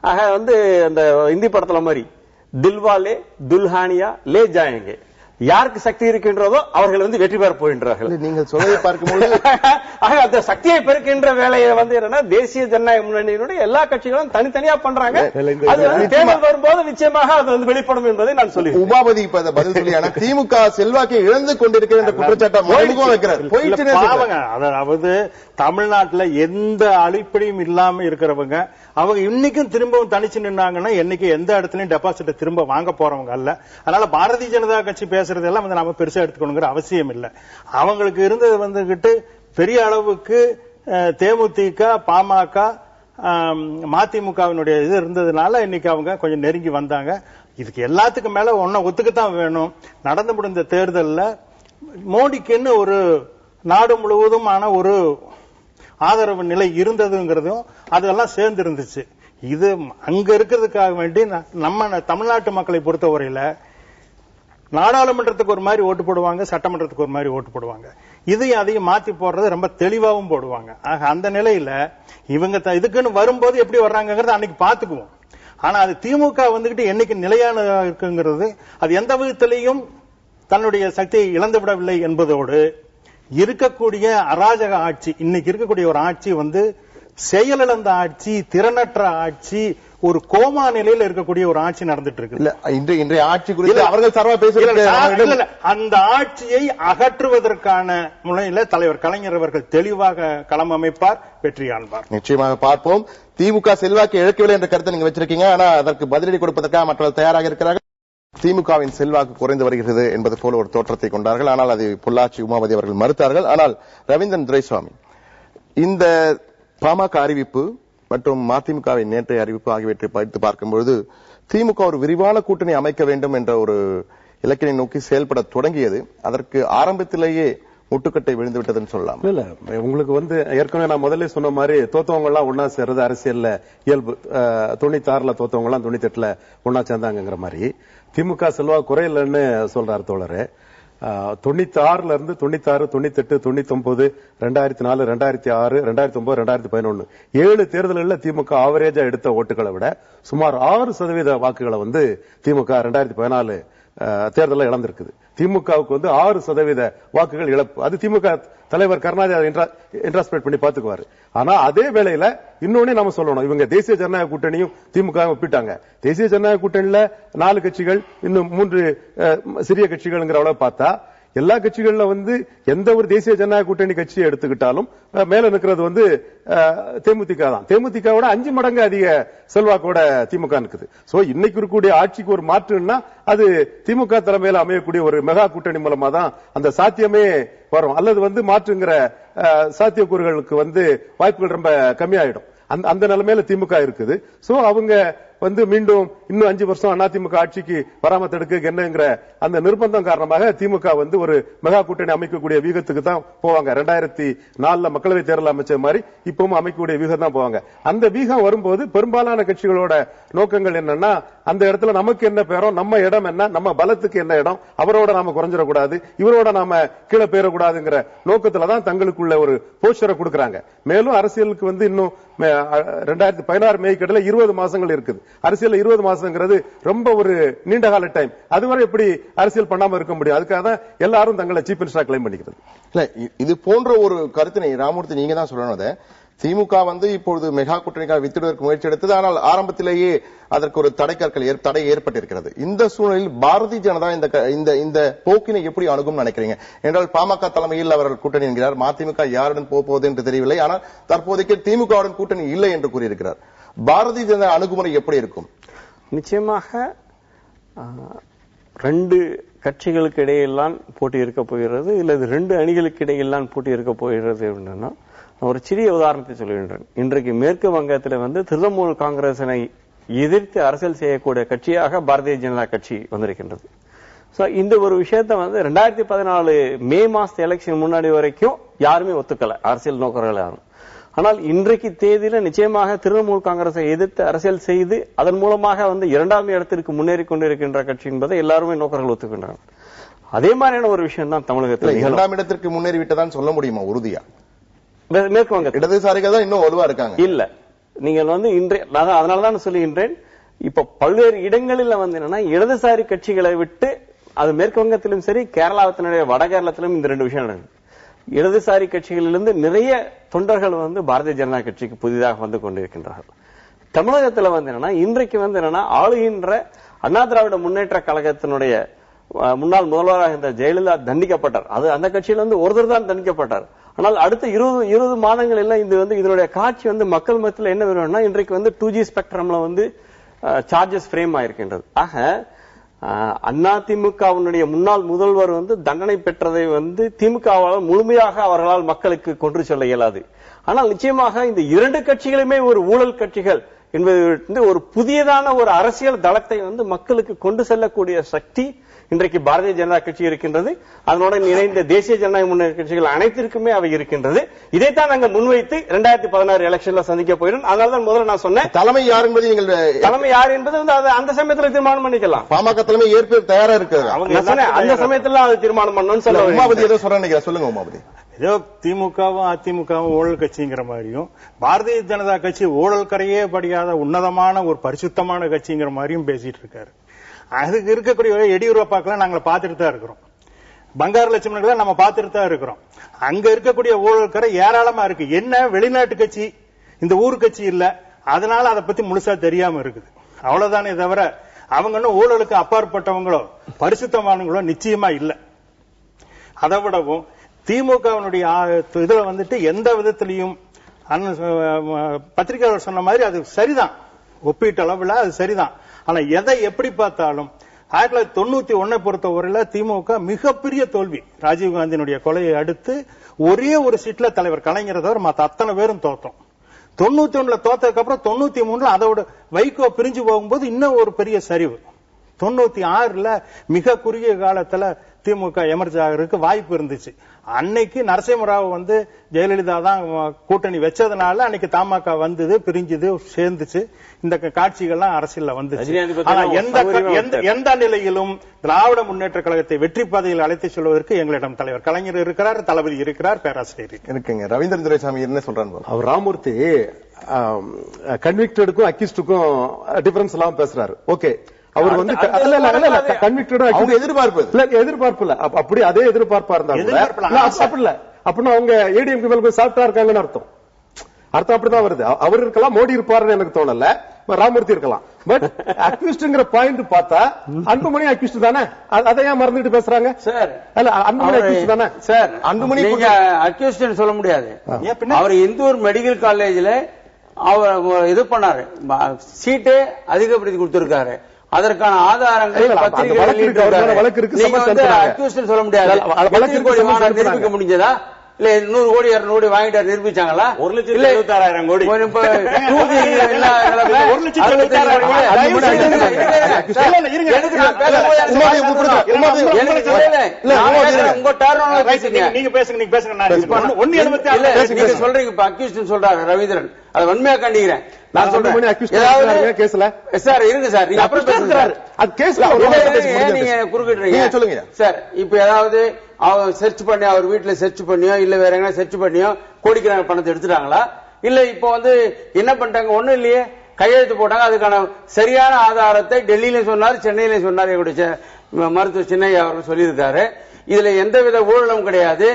ஆக வந்து அந்த இந்தி படத்துல மாதிரி தில்வாலே துல்ஹானியா லே ஜாயங்கே, யாருக்கு சக்தி இருக்கின்றதோ அவர்கள் வந்து வெற்றி பெற போகின்றார்கள். நீங்கள் சொல்வதை பார்க்கும்போது அந்த சக்தியை பெருக்கின்ற வேலையை வந்து என்னன்னா தேசிய ஜனநாயக முன்னணியினுடைய எல்லா கட்சிகளும் தனித்தனியா பண்றாங்க. அது வந்து தேர்தல் வரும்போது நிச்சயமாக அது வந்து வெளிப்படும் என்பதை நான் சொல்லி உபாபதி இப்ப பதில் சொல்லி, திமுக செல்வாக்கை இழந்து கொண்டிருக்கிற என்ற குற்றச்சாட்டை வைக்கிறார். அதாவது தமிழ்நாட்டில் எந்த அடிப்படையும் இல்லாம இருக்கிறவங்க அவங்க இன்னைக்கும் திரும்பவும் தனிச்சு நின்னாங்கன்னா என்னைக்கு எந்த இடத்துலயும் டெபாசிட் திரும்ப வாங்க போறவங்க அல்ல. அதனால பாரதிய ஜனதா கட்சி பேசுறதெல்லாம் நாம பெருசா எடுத்துக்கணுங்கிற அவசியம் இல்லை. அவங்களுக்கு இருந்தது வந்துகிட்டு பெரிய அளவுக்கு தேமுதிக, பாமக, மதிமுகவினுடைய இது இருந்ததுனால இன்னைக்கு அவங்க கொஞ்சம் நெருங்கி வந்தாங்க. இதுக்கு எல்லாத்துக்கும் மேல ஒன்ன ஒத்துக்கத்தான் வேணும். நடந்து முடிந்த தேர்தலில் மோடிக்குன்னு ஒரு நாடு முழுவதுமான ஒரு ஆதரவு நிலை இருந்ததுங்கிறதும் அதெல்லாம் சேர்ந்து இருந்துச்சு. இது அங்க இருக்கிறதுக்காக வேண்டி நம்ம தமிழ்நாட்டு மக்களை பொறுத்தவரையில நாடாளுமன்றத்துக்கு ஒரு மாதிரி ஓட்டு போடுவாங்க, சட்டமன்றத்துக்கு ஒரு மாதிரி ஓட்டு போடுவாங்க. இதையும் அதையும் மாத்தி போடுறது ரொம்ப தெளிவாகவும் போடுவாங்க. ஆக அந்த நிலையில இவங்க இதுக்குன்னு வரும்போது எப்படி வர்றாங்கிறத அன்னைக்கு பாத்துக்குவோம். ஆனா அது திமுக வந்துகிட்டு என்னைக்கு நிலையானதா இருக்குங்கிறது அது எந்த விதத்திலையும் தன்னுடைய சக்தியை இழந்துவிடவில்லை என்பதோடு இருக்கக்கூடிய அராஜக ஆட்சி, இன்னைக்கு இருக்கக்கூடிய ஒரு ஆட்சி வந்து செயலிழந்த ஆட்சி, திறனற்ற ஆட்சி, ஒரு கோமா நிலையில இருக்கக்கூடிய ஒரு ஆட்சி நடந்துட்டு இருக்கு. இல்ல இன்றைய ஆட்சி குறித்து அவர்கள் சார்பா பேசுகிறார்கள். அந்த ஆட்சியை அகற்றுவதற்கான முறையில தலைவர் கலைஞர் அவர்கள் தெளிவாக களம் அமைப்பார், வெற்றி காண்பார். நிச்சயமாக பார்ப்போம். திமுக செல்வாக்கு இழக்கவில்லை என்ற கருத்தை நீங்க வச்சிருக்கீங்க. ஆனா அதற்கு பதிலடி கொடுப்பதற்காக மற்றவர்கள் தயாராக இருக்கிறார்கள். திமுகவின் செல்வாக்கு குறைந்து வருகிறது என்பது போல ஒரு தோற்றத்தை கொண்டார்கள். ஆனால் அதை பொள்ளாச்சி உமாபதி அவர்கள் மறுத்தார்கள். ஆனால் ரவீந்திரன் துரைசாமி, இந்த பாமக அறிவிப்பு மற்றும் மதிமுகவின் நேற்றைய அறிவிப்பு ஆகியவற்றை படித்து பார்க்கும்பொழுது திமுக ஒரு விரிவான கூட்டணி அமைக்க வேண்டும் என்ற ஒரு இலக்கினை நோக்கி செயல்பட தொடங்கியது. அதற்கு ஆரம்பத்திலேயே முட்டுக்கட்டை விழுந்து விட்டதுன்னு சொல்லலாம். இல்ல உங்களுக்கு வந்து ஏற்கனவே நான் முதல்ல சொன்ன மாதிரி தோத்தவங்க எல்லாம் ஒன்னா சேர்றது அரசியல்ல இயல்பு. 96ல தோத்தவங்க எல்லாம் 98ல ஒன்னா சேர்ந்தாங்கிற மாதிரி திமுக செல்வாக்கு குறையில்லைன்னு சொல்றாரு தோழரு. 96ல இருந்து 96, 98, 99, 2004, 2006, 2009, 2011 7 தேர்தல்களில் திமுக ஆவரேஜா எடுத்த ஓட்டுகளை விட சுமார் 6% வாக்குகளை வந்து திமுக 2014 தேர்தலில் இழந்திருக்குது. திமுகவுக்கு வந்து 6% வாக்குகள் இழப்பு. அது திமுக தலைவர் கருணாநிதி இன்ட்ராஸ்பேட் பண்ணி பாத்துக்குவாரு. ஆனா அதே வேளையில இன்னொன்னு நம்ம சொல்லணும், இவங்க தேசிய ஜனநாயக கூட்டணியும் திமுக ஒப்பிட்டாங்க. தேசிய ஜனநாயக கூட்டணியில 4 கட்சிகள், இன்னும் 3 சிறிய கட்சிகள்ங்கிற அளவு பார்த்தா எல்லா கட்சிகள்ல வந்து எந்த ஒரு தேசிய ஜனநாயக கூட்டணி கட்சியை எடுத்துக்கிட்டாலும் மேல நிற்கிறது வந்து தேமுதிக தான். தேமுதிகவோட 5 மடங்கு அதிக செல்வாக்கோட திமுக இருக்குது. சோ இன்னைக்கு இருக்கக்கூடிய ஆட்சிக்கு ஒரு மாற்றுன்னா அது திமுக தலைமையில் அமையக்கூடிய ஒரு மெகா கூட்டணி மூலமா தான் அந்த சாத்தியமே வரும். அல்லது வந்து மாற்றுங்கிற சாத்தியக்கூறுகளுக்கு வந்து வாய்ப்புகள் ரொம்ப கம்மியாயிடும். அந்த நிலைமையில திமுக இருக்குது. சோ அவங்க வந்து மீண்டும் இன்னும் 5 வருஷம் அதிமுக ஆட்சிக்கு வராம தடுக்க என்னங்கிற அந்த நிர்பந்தம் காரணமாக திமுக வந்து ஒரு மெகா கூட்டணி அமைக்கக்கூடிய வீகத்துக்கு தான் போவாங்க. 2004 மக்களவை தேர்தல் அமைச்ச மாதிரி இப்பவும் அமைக்கக்கூடிய வீகம் தான் போவாங்க. அந்த வீகம் வரும்போது பெரும்பாலான கட்சிகளோட நோக்கங்கள் என்னன்னா, அந்த இடத்துல நமக்கு என்ன பேரும், நம்ம இடம் என்ன, நம்ம பலத்துக்கு என்ன இடம், அவரோட நாம குறைஞ்சிடக்கூடாது, இவரோட நாம கீழே போயிடக்கூடாதுங்கிற நோக்கத்துலதான் தங்களுக்குள்ள ஒரு போஸ்டரை கொடுக்கறாங்க. மேலும் அரசியலுக்கு வந்து இன்னும் 2016 மே கிட்ட 20 மாசங்கள் இருக்குது. அரசியல் 20 மாசங்கிறது ரொம்ப ஒரு நீண்ட கால டைம். அதுவரை எப்படி அரசியல் பண்ணாம இருக்க முடியும்? அதுக்காக தான் எல்லாரும் தங்களை சீஃப் மினிஸ்டரா கிளைம் பண்ணிக்கிறது. இல்ல இது போன்ற ஒரு கருத்தினை ராமூர்த்தி நீங்க தான் சொல்லணும். திமுக வந்து இப்பொழுது மெகா கூட்டணிக்காக வித்திடுவதற்கு முயற்சி எடுத்தது. ஆனால் ஆரம்பத்திலேயே அதற்கு ஒரு தடை ஏற்பட்டிருக்கிறது. இந்த சூழலில் பாரதிய ஜனதா இந்த போக்கினை எப்படி அணுகும் நினைக்கிறீங்க? என்றால் பாமக தலைமையில் அவர்கள் கூட்டணி என்கிறார். மதிமுக யாருடன் போவது என்று தெரியவில்லை. ஆனால் தற்போதைக்கு திமுகவுடன் கூட்டணி இல்லை என்று கூறியிருக்கிறார். பாரதிய ஜனதா அணுகுமுறை எப்படி இருக்கும்? நிச்சயமாக 2 கட்சிகளுக்கு இடையெல்லாம் போட்டி இருக்க போகிறது, இல்லது 2 அணிகளுக்கு இடையெல்லாம் போட்டி இருக்க போகிறது அப்படின்னா, ஒரு சிறிய உதாரணத்தை சொல்கின்றேன். இன்றைக்கு மேற்கு வங்கத்தில் வந்து திரிணாமுல் காங்கிரசினை எதிர்த்து அரசியல் செய்யக்கூடிய கட்சியாக பாரதிய ஜனதா கட்சி வந்திருக்கின்றது. இந்த ஒரு விஷயத்தை வந்து 2014 மே மாசத்து எலெக்ஷன் முன்னாடி வரைக்கும் யாருமே ஒத்துக்கல, அரசியல் நோக்கர்கள் யாரும். ஆனால் இன்றைக்கு தேதியில நிச்சயமாக திரிணாமுல் காங்கிரஸை எதிர்த்து அரசியல் செய்து அதன் மூலமாக வந்து 2ஆம் இடத்திற்கு முன்னேறி கொண்டிருக்கின்ற கட்சி என்பதை எல்லாருமே நோக்கர்கள் ஒத்துக்கின்றனர். அதே மாதிரியான ஒரு விஷயம் தான் தமிழகத்தில் 2ஆம் இடத்திற்கு முன்னேறி விட்டதான் சொல்ல முடியுமா உறுதியா? மேற்கு வங்க இடதுசாரிகள் தான் இன்னும் வலுவா இருக்காங்க. இல்ல, நீங்கள் வந்து அதனாலதான் சொல்லுகின்றேன், இப்ப பல்வேறு இடங்களில் வந்து என்னன்னா இடதுசாரி கட்சிகளை விட்டு, அது மேற்கு வங்கத்திலும் சரி கேரளாவினுடைய வட கேரளத்திலும் இந்த 2 விஷயம் நடக்குது. இடதுசாரி கட்சிகளிலிருந்து நிறைய தொண்டர்கள் வந்து பாரதிய ஜனதா கட்சிக்கு புதிதாக வந்து கொண்டிருக்கின்றார்கள். தமிழகத்தில் வந்து என்னன்னா இன்றைக்கு வந்து என்னன்னா ஆளுகின்ற அண்ணா திராவிட முன்னேற்ற கழகத்தினுடைய முன்னாள் முதல்வராக இருந்த ஜெயலலிதா தண்டிக்கப்பட்டார். அது அந்த கட்சியில ஒருத்தர் தான் தண்டிக்கப்பட்டார். ஆனால் அடுத்த 20 மாதங்கள் எல்லாம் இதனுடைய காட்சி மக்கள் மத்தியில் என்ன வரும்னா, இன்றைக்கு 2G ஸ்பெக்ட்ரம்ல சார்ஜஸ் ஃப்ரேம் ஆயிருக்கின்றது. ஆக அதிமுகவினுடைய முன்னாள் முதல்வர் தண்டனை பெற்றதை திமுகவால் முழுமையாக அவர்களால் மக்களுக்கு கொண்டு செல்ல இயலாது. ஆனால் நிச்சயமாக இந்த 2 கட்சிகளுமே ஒரு ஊழல் கட்சிகள் என்பது ஒரு புதியதான ஒரு அரசியல் தளத்தை மக்களுக்கு கொண்டு செல்லக்கூடிய சக்தி இன்றைக்கு பாரதிய ஜனதா கட்சி இருக்கின்றது. அதனுடன் இணைந்த தேசிய ஜனநாயக முன்னேற்ற கட்சிகள் அனைத்திற்குமே அவை இருக்கின்றது. இதைத்தான் நாங்கள் முன்வைத்து 2016 எலெக்ஷன்ல சந்திக்க போயிடும். அதனால்தான் முதல்ல நான் சொன்னேன், தலைமை யார் என்பது நீங்கள் தலைமை யார் என்பது அந்த சமயத்தில் தீர்மானம் பண்ணிக்கலாம். பாமக தலைமை ஏற்பு தயாரா இருக்கு. அந்த சமயத்தில் அது தீர்மானம் பண்ணணும்னு சொல்ல உமாபதி ஏதோ சொல்றேன், சொல்லுங்க உமாபதி. ஏதோ திமுகவும் அதிமுகவும் ஊழல் கட்சிங்கிற மாதிரியும் பாரதிய ஜனதா கட்சி ஊழல் கரையே படியாத உன்னதமான ஒரு பரிசுத்தமான கட்சிங்கிற மாதிரியும் பேசிட்டு இருக்காரு. அதுக்கு இருக்கக்கூடிய எடியூரப்பாக்கெல்லாம் நாங்க பார்த்துட்டு தான் இருக்கிறோம். பங்காரு லட்சுமணர்களை நம்ம பார்த்துட்டு தான் இருக்கிறோம். அங்க இருக்கக்கூடிய ஊழல் கரை ஏராளமா இருக்கு. என்ன வெளிநாட்டு கட்சி, இந்த ஊர் கட்சி இல்ல, அதனால அதை பத்தி முழுசா தெரியாம இருக்குது. அவ்வளவுதானே தவிர அவங்க ஊழலுக்கு அப்பாற்பட்டவங்களோ பரிசுத்தமானவங்களோ நிச்சயமா இல்ல. அதை விடவும் திமுகவினுடைய இதுல எந்த விதத்திலையும் பத்திரிகையாளர் சொன்ன மாதிரி அது சரிதான், ஒப்பீட்டு அளவுல அது சரிதான். ஆனா எதை எப்படி பார்த்தாலும் 1991 பொறுத்தவரையில திமுக மிகப்பெரிய தோல்வி. ராஜீவ்காந்தியினுடைய கொலையை அடுத்து ஒரே ஒரு சீட்ல தலைவர் கலைஞர் தவிர மற்ற அத்தனை பேரும் தோத்தோம். 91 தோத்ததுக்கு அப்புறம் 93 அதோட வைகோ பிரிஞ்சு போகும்போது இன்னும் ஒரு பெரிய சரிவு. 96 மிக குறுகிய காலத்துல திமுக எமர்ஜ் ஆகிறதுக்கு வாய்ப்பு இருந்துச்சு. அன்னைக்கு நரசிம்மராவ் ஜெயலலிதா தான் கூட்டணி வச்சதுனால அன்னைக்கு தமாக வந்தது, பிரிஞ்சது, சேர்ந்துச்சு. இந்த காட்சிகள்லாம் அரசியல்ல வந்துச்சு. ஆனா எந்த நிலையிலும் திராவிட முன்னேற்ற கழகத்தை வெற்றி பாதையில் அழைத்து செல்வதற்கு எங்களிடம் தலைவர் கலைஞர் இருக்கிறார், தளபதி இருக்கிறார், பேராசிரியர் இருக்குங்க. ரவீந்திரன் துரைசாமி என்ன சொல்றாரு? அவர் ராமூர்த்தி கன்விக்டடுக்கும் அக்யூஸ்டுக்கும் டிஃபரன்ஸ் எல்லாம் பேசுறாரு. ஓகே, அவர் எதிர்பார்ப்பு இல்ல, அப்படி அதே எதிர்பார்ப்பா இருந்தாங்க. அப்படி இல்ல அப்படின்னா அவங்க ஏடிஎம்கே மேல போய் சாப்பிட்டா இருக்காங்கன்னு அர்த்தம் அப்படிதான் வருது. அவர் இருக்கலாம், மோடி இருப்பாருன்னு எனக்கு தோணல, ராமூர்த்தி இருக்கலாம். பட் அக்யூஸ்ட்ங்கிற பாயிண்ட் பார்த்தா அன்புமணி அக்யூஸ்ட் தானே, அதை ஏன் மறந்துட்டு பேசுறாங்க சார்? அன்புமணி அக்யூஸ்ட் தானே சார்? அன்புமணி அக்யூஸ்ட் சொல்ல முடியாது. அவர் இந்தூர் மெடிக்கல் காலேஜ்ல அவர் இது பண்ணாரு, சீட்டே அதிகப்படுத்தி கொடுத்திருக்காரு. அதற்கான ஆதாரங்கள் சொல்ல முடியாது. நிரூபிக்க முடிஞ்சதா? இல்ல 100 கோடி 200 கோடி வாங்கிட்டார், நிரூபிச்சாங்களா? 1,76,000 கோடி. சொல்றீங்க சொல்றாரு ரவீந்திரன், அதை வன்மையா கண்டிக்கிறேன். நான் சொல்றேன் சார், இருங்க சார், நீங்க அப்புறம் பேசுறாரு. நீங்க குறுக்கிடுறீங்க, சொல்லுங்க சார். இப்ப ஏதாவது அவர் சர்ச் பண்ணி, அவர் வீட்டுல சர்ச் பண்ணியோ இல்ல வேற எங்க சர்ச் பண்ணியோ கோடிக்கணக்கான பணத்தை எடுத்துட்டாங்களா? இல்ல இப்ப என்ன பண்ணிட்டாங்க? ஒண்ணும் இல்லையே, கையெழுத்து போட்டாங்க. அதுக்கான சரியான ஆதாரத்தை டெல்லியில சொன்னார், சென்னையில சொன்னார். எங்களுடைய மருத்துவர் சின்னையா அவர்கள் சொல்லியிருக்காரு. இதுல எந்தவித ஊழலும் கிடையாது.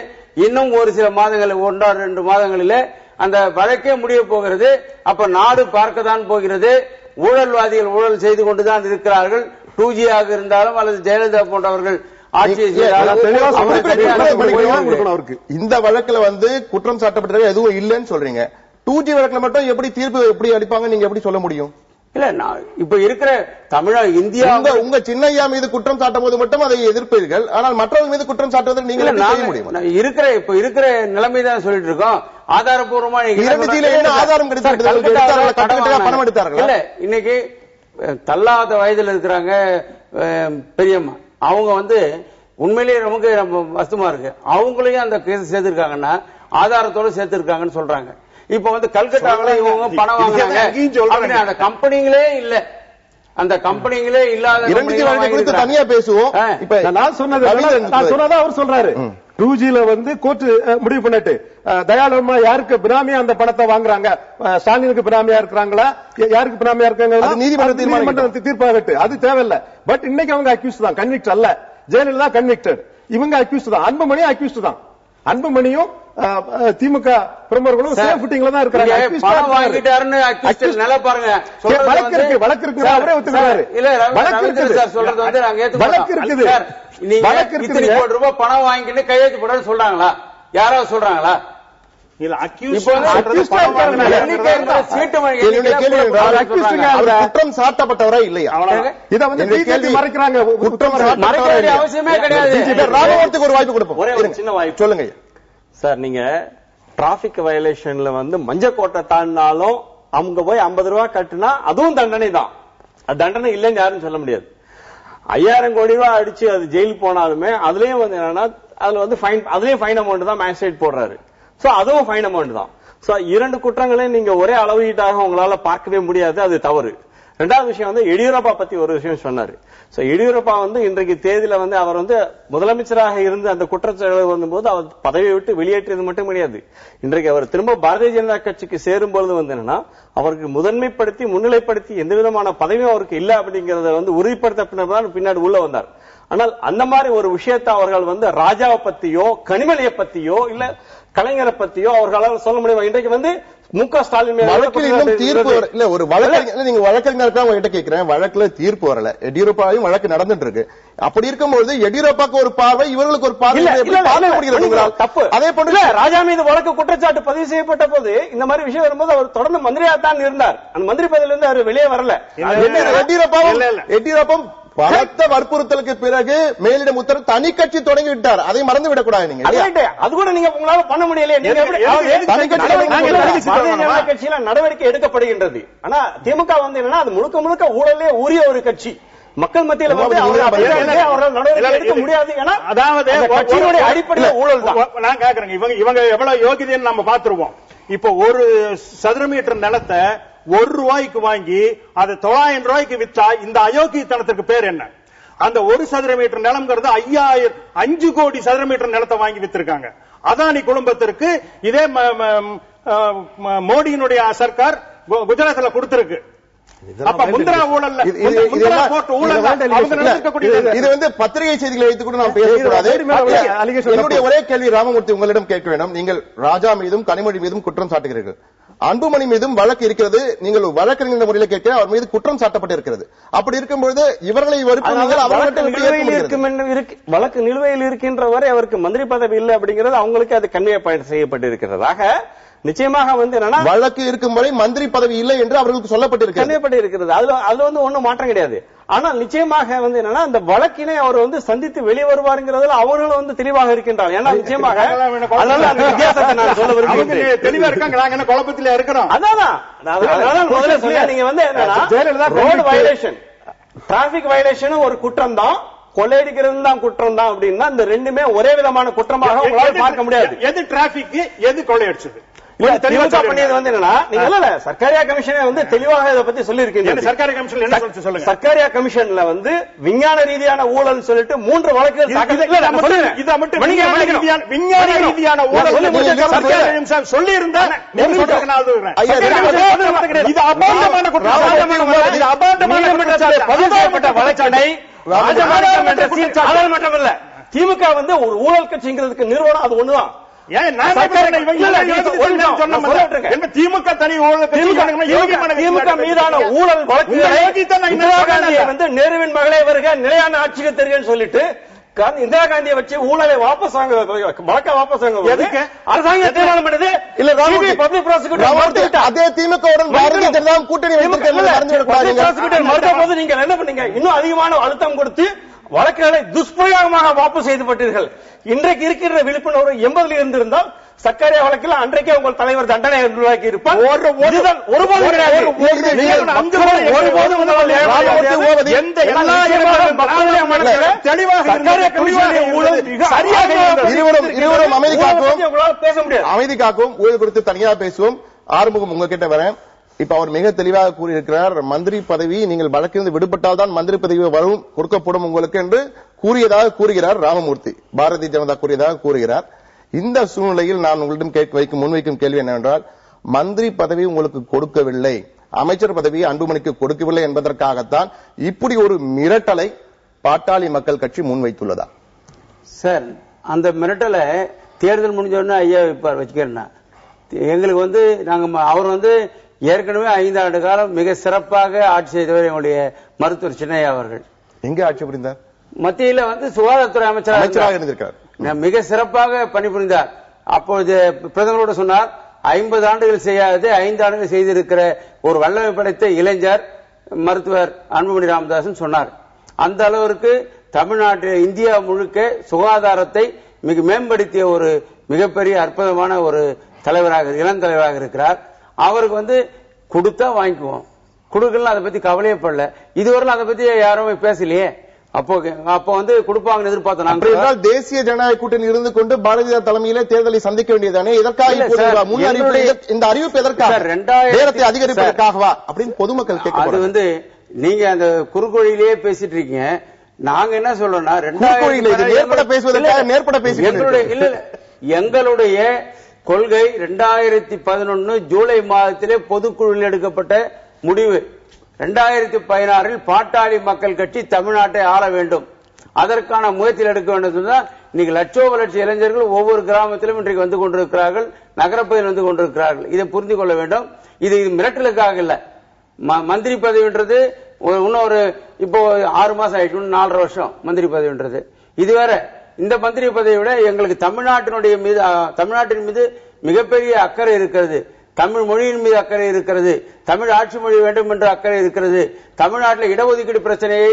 இன்னும் ஒரு சில மாதங்கள், 1-2 மாதங்களில் அந்த வழக்கே முடிய போகிறது. அப்ப நாடு பார்க்கத்தான் போகிறது. ஊழல்வாதிகள் ஊழல் செய்து கொண்டுதான் இருக்கிறார்கள். 2G ஆக இருந்தாலும் அல்லது ஜெயலலிதா போன்றவர்கள் இந்த வழக்குல குற்றம் சாட்டப்பட்டது எதுவும் இல்லைன்னு சொல்றீங்க. 2G வழக்குல மட்டும் எப்படி தீர்ப்பு எப்படி அளிப்பாங்க நீங்க எப்படி சொல்ல முடியும்? இல்ல, இப்ப இருக்கிற தமிழக இந்தியா உங்க சின்னையா மீது குற்றம் சாட்டும் போது மட்டும் அதை எதிர்ப்பீர்கள், ஆனால் மற்றவர்கள் மீது குற்றம் சாட்டுவதற்கு நீங்க செய்ய முடியும்? இப்ப இருக்கிற நிலைமை தான் சொல்லிட்டு இருக்கோம். ஆதாரப்பூர்வமா என்ன ஆதாரம் கிடைத்தார்கள்? பணம் எடுத்தார்கள் இல்ல. இன்னைக்கு தள்ளாத வயதுல இருக்கிறாங்க பெரியம்மா, அவங்க உண்மையிலேயே நமக்கு வசமா இருக்கு. அவங்களையும் அந்த கேஸ் சேர்த்திருக்காங்கன்னா ஆதாரத்தோட சேர்த்திருக்காங்கன்னு சொல்றாங்க. இப்ப கல்கட்டாவில இவங்க பணம் வாங்கினாங்க, அந்த கம்பெனிங்களே இல்ல, அந்த கம்பெனிங்களே இல்லாத குறித்து தனியா பேசுவோம். இப்ப நான் சொன்னதான் அவர் சொல்றாரு. 2Gல கோர்ட் முடிவு பண்ணிட்டு தயாளமா யாருக்கு பினாமியா அந்த பணத்தை வாங்குறாங்க, ஸ்டாலினுக்கு பினாமியா இருக்கிறாங்களா, யாருக்கு பினாமியா இருக்காங்க, நீதிமன்ற தீர்ப்பாகட்டு, அது தேவையில்லை. பட் இன்னைக்கு அவங்க அக்யூஸ்ட் தான், கன்விக்ட் அல்ல. ஜெயலலிதா கன்விக்டட், இவங்க அக்யூஸ்ட் தான். அன்புமணி அக்யூஸ்ட் தான். அன்புமணியும் திமுக பிரமுகர்களும் சேஃப் ஃபுட்டிங்ல தான் இருக்காங்க. பணம் வாங்கிட்டாருன்னு நல்லா பாருங்க. வழக்கு இருக்கு, அவரே ஒத்துக்கிறாரு. இல்ல ரவீந்திரன் சார் சொல்றது வந்து நாங்க ஏத்துக்கிறோம். நீங்க இத்தனை கோடி ரூபாய் பணம் வாங்கிட்டு கையெழுத்து போடுறேன்னு சொல்றாங்களா? யாராவது சொல்றாங்களா? குற்றம் சாட்டப்பட்டவரா இல்லையா? இதை வந்து மறைக்கிறாங்க. அவசியமே கிடையாது. ராமமூர்த்திக்கு ஒரு வாய்ப்பு கொடுப்போம். ஒரே ஒரு சின்ன வாய்ப்பு சொல்லுங்க சார். நீங்க டிராபிக் வயலேஷன்ல வந்து மஞ்சக்கோட்டை தாண்டினாலும் அவங்க போய் 50 ரூபாய் கட்டுனா அதுவும் தண்டனை தான். அது தண்டனை இல்லைன்னு யாரும் சொல்ல முடியாது. 5000 கோடி ரூபாய் அடிச்சு அது ஜெயில் போனாலுமே அதுலயும் வந்து என்னன்னா அதுல வந்து ஃபைன், அதுலயும் ஃபைன் அமௌண்ட் தான் மேஜிஸ்ட்ரேட் போடுறாரு. சோ அதுவும் ஃபைன் அமௌண்ட் தான். சோ 2 குற்றங்களையும் நீங்க ஒரே அளவீட்டாக உங்களால பார்க்கவே முடியாது, அது தவறு. ரெண்டாவது விஷயம் வந்து எடியூரப்பா பத்தி ஒரு விஷயம் சொன்னாரு. சோ எடியூரப்பா வந்து இன்றைக்கு தேதியில வந்து அவர் வந்து முதலமைச்சராக இருந்து அந்த குற்றச்சாட்டு வந்தபோது அவர் பதவியை விட்டு வெளியேற்றியது மட்டும் கிடையாது. இன்றைக்கு அவர் திரும்ப பாரதிய ஜனதா கட்சிக்கு சேரும் பொழுது வந்து என்னன்னா அவருக்கு முதன்மைப்படுத்தி முன்னிலைப்படுத்தி எந்த விதமான பதவியும் அவருக்கு இல்ல அப்படிங்கறத வந்து உறுதிப்படுத்த பின்னாடி உள்ள வந்தார். ஆனால் அந்த மாதிரி ஒரு விஷயத்தை அவர்கள் வந்து ராஜாவை பத்தியோ கனிமொழியை பத்தியோ இல்ல கலைஞரை பத்தியோ அவர்களால் சொல்ல முடியும். இன்றைக்கு வந்து முக ஸ்டாலின் வழக்கில் இன்னும் தீர்ப்பு இல்ல. ஒரு வழக்கறிஞர், நீங்க வழக்கறிஞர் உங்ககிட்ட கேட்கிறேன், வழக்குல தீர்ப்பு வரல. எடியூரப்பாவையும் வழக்கு நடந்துட்டு இருக்கு. அப்படி இருக்கும்போது எடியூரப்பாக்கு ஒரு பார்வை, இவர்களுக்கு ஒரு பார்வை தப்பு. அதே போன்று ராஜா மீது வழக்கு குற்றச்சாட்டு பதிவு செய்யப்பட்ட போது இந்த மாதிரி விஷயம் வரும்போது அவர் தொடர்ந்து மந்திரியா தான் இருந்தார். அந்த மந்திரி பதவியில இருந்து அவர் வெளியே வரல. எடியூரப்பா பலத்த வற்புறுத்தலுக்கு பிறகு மேலிடம் உத்தரவு தனி கட்சி தொடங்கி விட்டார். அதை மறந்து விடக்கூடாது. நீங்க அது கூட நீங்க உங்களால பண்ண முடியல. கட்சியில நடவடிக்கை எடுக்கப்படுகின்றது. ஆனா திமுக வந்து என்னன்னா அது முழுக்க முழுக்க ஊழலே உரிய ஒரு கட்சி. மக்கள் மத்தியில் அவரால் நடவடிக்கை எடுக்க முடியாது. அதாவது கட்சியினுடைய அடிப்படையில் ஊழல் தான். நான் கேக்குறேன், இவங்க எவ்வளவு யோகியதைன்னு நம்ம பாத்துருவோம். இப்போ ஒரு சதுர மீட்டர் நிலத்தை 1 ரூபாய்க்கு வாங்கி அதை 900 ரூபாய்க்கு விற்றா இந்த அயோக்கியத்தனத்திற்கு பேர் என்ன? அந்த 1 சதுர மீட்டர் நிலம்ங்கிறது 5 கோடி சதுர மீட்டர் நிலத்தை வாங்கி வித்திருக்காங்க. அதானி குடும்பத்திற்கு இதே மோடியினுடைய சர்க்கார் குஜராத்ல கொடுத்திருக்கு. அப்ப முந்திரா ஊழல்ல இது வந்து பத்திரிகை செய்திகளை வைத்துக் கூட நாம் பேசக்கூடாது. என்னுடைய ஒரே கேள்வி ராமமூர்த்தி உங்களிடம் கேட்க வேண்டும். நீங்கள் ராஜா மீதும் கனிமொழி மீதும் குற்றம் சாட்டுகிறீர்கள். அன்புமணி மீதும் வழக்கு இருக்கிறது. நீங்கள் வழக்கறிஞர் முறையில் கேட்க அவர் மீது குற்றம் சாட்டப்பட்டிருக்கிறது. அப்படி இருக்கும்போது இவர்களை வழக்கு நிலுவையில் இருக்கின்ற வரை அவருக்கு மந்திரி பதவி இல்லை அப்படிங்கிறது அவங்களுக்கு அது கன்வே செய்யப்பட்டிருக்கிறதாக நிச்சயமாக வந்து என்னன்னா வழக்கு இருக்கும் வரை மந்திரி பதவி இல்லை என்று அவர்களுக்கு சொல்லப்பட்டிருக்கிறது. அதுல வந்து ஒன்னும் மாற்றம் கிடையாது. ஆனால் நிச்சயமாக வந்து என்னன்னா அந்த வழக்கினை அவர் வந்து சந்தித்து வெளியே வருவாருங்கிறதுல அவர்களும் வந்து தெளிவாக இருக்கின்றார். ஏன்னா நிச்சயமாக அதனால அந்த வித்தியாசத்தை நான் சொல்ல விரும்புகிறேன். தெளிவா இருக்காங்க, நாங்க என்ன குழப்பத்தில இருக்கிறோம். அதான் முதல்ல சொல்ல நீங்க வந்து என்னன்னா ரோடு வயலேஷன் டிராபிக் வயலேஷன் ஒரு குற்றம் தான், கொள்ளையடிக்கிறது தான் குற்றம் தான் அப்படின்னா இந்த ரெண்டுமே ஒரே விதமான குற்றமாக உங்களால் பார்க்க முடியாது. எது டிராபிக் எது கொள்ளையடிச்சது தெளிவாக பண்ணியது வந்து என்னன்னா நீங்க சர்க்காரியா கமிஷனே வந்து தெளிவாக இதை பத்தி சொல்லி இருக்கீங்க. சர்க்காரியா கமிஷன் என்ன சொல்லுங்க சொல்லுங்க. சர்க்காரியா கமிஷன்ல வந்து விஞ்ஞான ரீதியான ஊழல் சொல்லிட்டு 3 வழக்குகள் விஞ்ஞான ரீதியான ஊழல் சொல்லி இருந்தா இது அபாண்டமான வழக்கினை ராஜமாணிக்கம் திமுக வந்து ஒரு ஊழல் கட்சிங்கிறதுக்கு நிறுவனம் அது ஒண்ணுதான். திமுக தனி திமுக மீதான ஊழல் வழக்குகளை இந்திரா காந்தியை வந்து நேருவின் மகளே வருக நிலையான ஆட்சிக்கு தெரியும் சொல்லிட்டு இந்திரா காந்தியை வச்சு ஊழலை வாபஸ் வாங்க வழக்க வாபஸ் வாங்க அரசாங்கம் தீர்மானம் பண்ணது இல்ல. பப்ளிக் ப்ராசிக்யூட்டர் அதே திமுகவுடன் பாரதிய ஜனதா கூட்டணி மறுத்த போது நீங்க என்ன பண்ணீங்க? இன்னும் அதிகமான அழுத்தம் கொடுத்து வழக்குகளை துஷ்பிரயோகமாக வாபஸ் செய்துவிட்டீர்கள். இன்றைக்கு இருக்கிற விழிப்புணர்வு 80 இருந்திருந்தால் சர்க்காரியா வழக்கில் அன்றைக்கே உங்கள் தலைவர் தண்டனை உருவாக்கி இருப்பார். ஒருபோதும் அமைதி காக்கும் ஊழல் குறித்து தனியாக பேசுவோம். ஆறுமுகம் உங்ககிட்ட வரேன். இப்ப அவர் மிக தெளிவாக கூறியிருக்கிறார், மந்திரி பதவி நீங்கள் வழக்கிலிருந்து விடுபட்டால் தான் மந்திரி பதவி வரும் கொடுக்கப்படும் உங்களுக்கு என்று கூறியதாக கூறுகிறார் ராமமூர்த்தி. பாரதிய ஜனதா கூறியதாக கூறுகிறார். இந்த சூழ்நிலையில் நான் உங்களிடம் முன்வைக்கும் கேள்வி என்னவென்றால், மந்திரி பதவி உங்களுக்கு கொடுக்கவில்லை, அமைச்சர் பதவியை அன்புமணிக்கு கொடுக்கவில்லை என்பதற்காகத்தான் இப்படி ஒரு மிரட்டலை பாட்டாளி மக்கள் கட்சி முன்வைத்துள்ளதா? சார், அந்த மிரட்டலை தேர்தல் முடிஞ்ச உடனே ஐயா வைப்பார் வச்சுக்கிறேன்னா எங்களுக்கு வந்து அவர் வந்து ஏற்கனவே 5 ஆண்டு காலம் மிக சிறப்பாக ஆட்சி செய்தவர் எங்களுடைய மருத்துவர் சின்னையா அவர்கள். எங்க ஆட்சி புரிந்தார்? மத்தியில வந்து சுகாதாரத்துறை அமைச்சராக இருந்திருக்கார். மிக சிறப்பாக பணிபுரிந்தார். அப்பொழுது பிரதமரோட சொன்னார் 50 ஆண்டுகள் செய்யாதது 5 ஆண்டுகள் செய்திருக்கிற ஒரு வல்லமை படைத்த இளைஞர் மருத்துவர் அன்புமணி ராமதாஸ் சொன்னார். அந்த அளவிற்கு தமிழ்நாட்டில் இந்தியா முழுக்க சுகாதாரத்தை மிக மேம்படுத்திய ஒரு மிகப்பெரிய அற்புதமான ஒரு தலைவராக இளம் தலைவராக இருக்கிறார். அவருக்கு வந்து கொடுத்தா வாங்கிக்குவோம், கொடுக்கலாம் அதை பத்தி கவலையப்படல. இதுவரை அதை பத்தி யாருமே பேசலையே. அப்போ வந்து கொடுப்பாங்கன்னு எதிர்பார்த்தோம். தேசிய ஜனநாயக கூட்டணி இருந்து கொண்டு பாரதிய தலைமையிலே தேர்தலை சந்திக்க வேண்டியதானே, எதற்காக இந்த அறிவிப்பு எதற்காக நேரத்தை அதிகரிப்பதற்காகவா அப்படின்னு பொதுமக்கள் கேட்க. அது வந்து நீங்க அந்த குறுக்கோழியிலேயே பேசிட்டு இருக்கீங்க. நாங்க என்ன சொல்றோம்னா நேர்பட பேசுவதற்காக நேர்பட பேசி எங்களுடைய கொள்கை 2011 ஜூலை மாதத்திலே பொதுக்குழுவில் எடுக்கப்பட்ட முடிவு. 2016 பாட்டாளி மக்கள் கட்சி தமிழ்நாட்டை ஆள வேண்டும், அதற்கான முயற்சியில் எடுக்க வேண்டும். இன்னைக்கு லட்சோப இளைஞர்கள் ஒவ்வொரு கிராமத்திலும் இன்றைக்கு வந்து கொண்டிருக்கிறார்கள், நகரப்பகுதியில் வந்து கொண்டிருக்கிறார்கள். இதை புரிந்து கொள்ள வேண்டும். இது மிரட்டலுக்காக இல்ல. மந்திரி பதவின்றது இன்னொரு இப்போ 6 மாசம் ஆயிடுச்சு, 4.5 வருஷம் மந்திரி பதவின்றது. இதுவரை இந்த மந்திரி பதவியை விட எங்களுக்கு தமிழ்நாட்டின் மீது மிகப்பெரிய அக்கறை இருக்கிறது, தமிழ் மொழியின் மீது அக்கறை இருக்கிறது, தமிழ் ஆட்சி மொழி வேண்டும் என்ற அக்கறை இருக்கிறது, தமிழ்நாட்டில் இடஒதுக்கீடு பிரச்சனையை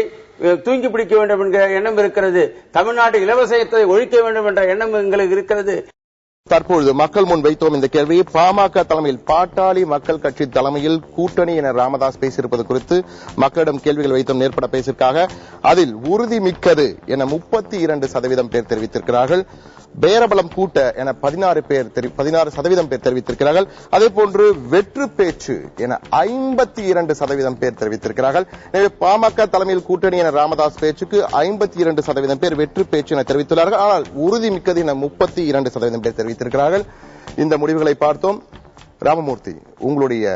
தூக்கி பிடிக்க வேண்டும் என்கிற எண்ணம் இருக்கிறது, தமிழ்நாட்டு இலவசத்தை ஒழிக்க வேண்டும் என்ற எண்ணம் எங்களுக்கு இருக்கிறது. தற்பொழுது மக்கள் முன் வைத்தோம் இந்த கேள்வியை. பாமக தலைமையில் பாட்டாளி மக்கள் கட்சி தலைமையில் கூட்டணி என ராமதாஸ் பேசியிருப்பது குறித்து மக்களிடம் கேள்விகள் வைத்தோம் நேர்பட பேசிற்காக. அதில் உறுதி மிக்கது என 32% பேர் தெரிவித்திருக்கிறார்கள். பேரபலம் கூட்ட என 16% பேர் தெரிவித்திருக்கிறார்கள். அதே போன்று வெற்று பேச்சு என 52% பேர் தெரிவித்திருக்கிறார்கள். எனவே பாமக தலைமையில் கூட்டணி என ராமதாஸ் பேச்சுக்கு 52% பேர் வெற்று பேச்சு என தெரிவித்துள்ளார்கள். ஆனால் உறுதி மிக்கது என 32% பேர் தெரிவித்திருக்கிறார்கள். இந்த முடிவுகளை பார்த்தோம். ராமமூர்த்தி, உங்களுடைய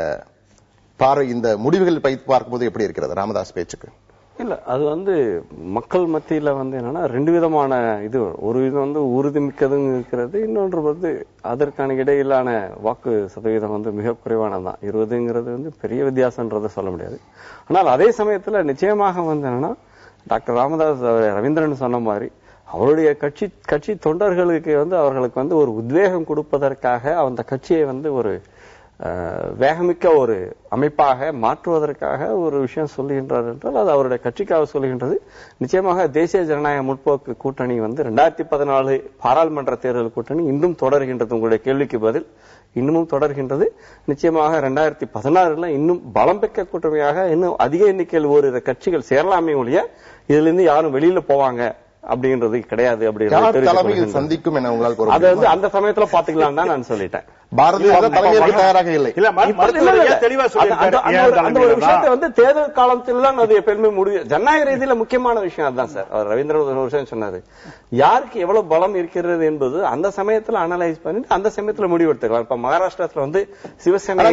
பார்வை இந்த முடிவுகள் பார்க்கும்போது எப்படி இருக்கிறது ராமதாஸ் பேச்சுக்கு? இல்ல, அது வந்து மக்கள் மத்தியில வந்து என்னன்னா 2 விதமான இது. ஒரு விதம் வந்து உறுதிமிக்கதும் இருக்கிறது, இன்னொன்று வந்து அதற்கான இடையிலான வாக்கு சதவீதம் வந்து மிக குறைவானதான். 20ங்கிறது வந்து பெரிய வித்தியாசம்ன்றத சொல்ல முடியாது. ஆனால் அதே சமயத்துல நிச்சயமாக வந்து என்னன்னா டாக்டர் ராமதாஸ் ரவீந்திரன் சொன்ன மாதிரி அவருடைய கட்சி தொண்டர்களுக்கு வந்து அவர்களுக்கு வந்து ஒரு உத்வேகம் கொடுப்பதற்காக அந்த கட்சியை வந்து ஒரு வேகமிக்க ஒரு அமைப்பாக மாற்றுவதற்காக ஒரு விஷயம் சொல்லுகின்றார் என்றால் அது அவருடைய கட்சிக்காக சொல்லுகின்றது. நிச்சயமாக தேசிய ஜனநாயக முற்போக்கு கூட்டணி வந்து 2014 பாராளுமன்ற தேர்தல் கூட்டணி இன்னும் தொடர்கின்றது. உங்களுடைய கேள்விக்கு பதில் இன்னமும் தொடர்கின்றது. நிச்சயமாக 2016 இன்னும் பலம் பெற்ற கூட்டணியாக இன்னும் அதிக எண்ணிக்கையில் ஒரு கட்சிகள் சேரலாமே ஒழிய இதுல இருந்து யாரும் வெளியில போவாங்க அப்படின்றது கிடையாது. அப்படி சந்திக்கும் என உங்களால் அது வந்து அந்த சமயத்துல பாத்துக்கலாம் தான் நான் சொல்லிட்டேன். பாரதிய தயாராக இல்லை. அந்த ஒரு விஷயத்தை வந்து தேர்தல் காலத்தில் தான் அது எப்பயுமே முடியும். ஜனநாயக ரீதியில முக்கியமான விஷயம் அதுதான் சார். அவர் ரவீந்திரன் ஒரு விஷயம் சொன்னாரு, யாருக்கு எவ்வளவு பலம் இருக்கிறது என்பது அந்த சமயத்துல அனலைஸ் பண்ணி அந்த சமயத்துல முடிவெடுத்துக்கலாம். இப்ப மகாராஷ்டிரத்துல வந்து சிவசேனா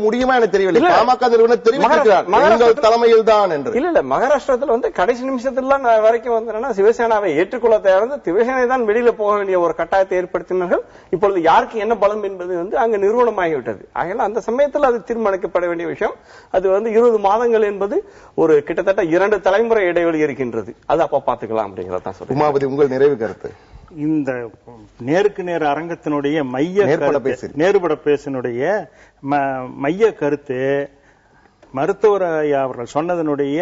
முடியுமா எனக்கு தெரியவில்லை. பாமக நிறுவனம் தலைமையில் தான் என்று இல்ல மகாராஷ்டிரத்துல வந்து கடைசி நிமிஷத்துல வரைக்கும் வந்து சிவசேனாவை ஏற்றுக்கொள்ள தேவை, சிவசேனை தான் வெளியில போக வேண்டிய ஒரு கட்டாயத்தை ஏற்படுத்தினார்கள். இப்பொழுது யாருக்கு என்ன பலம் என்பது வந்து அங்க நிறுவனமாகிவிட்டது. ஆகையால அந்த சமயத்தில் அது தீர்மானிக்கப்பட வேண்டிய விஷயம். அது வந்து 20 மாதங்கள் என்பது ஒரு கிட்டத்தட்ட 2 தலைமுறை இடைவெளி இருக்கின்றது. அது அப்ப பாத்துக்கலாம் அப்படிங்கறதான் சொல்றேன். உமாபதி, உங்கள் நிறைவு கருத்து? இந்த நேருக்கு நேர் அரங்கத்தினுடைய நேர்பட பேசினுடைய மைய கருத்து மருத்துவர் அவர்கள் சொன்னதனுடைய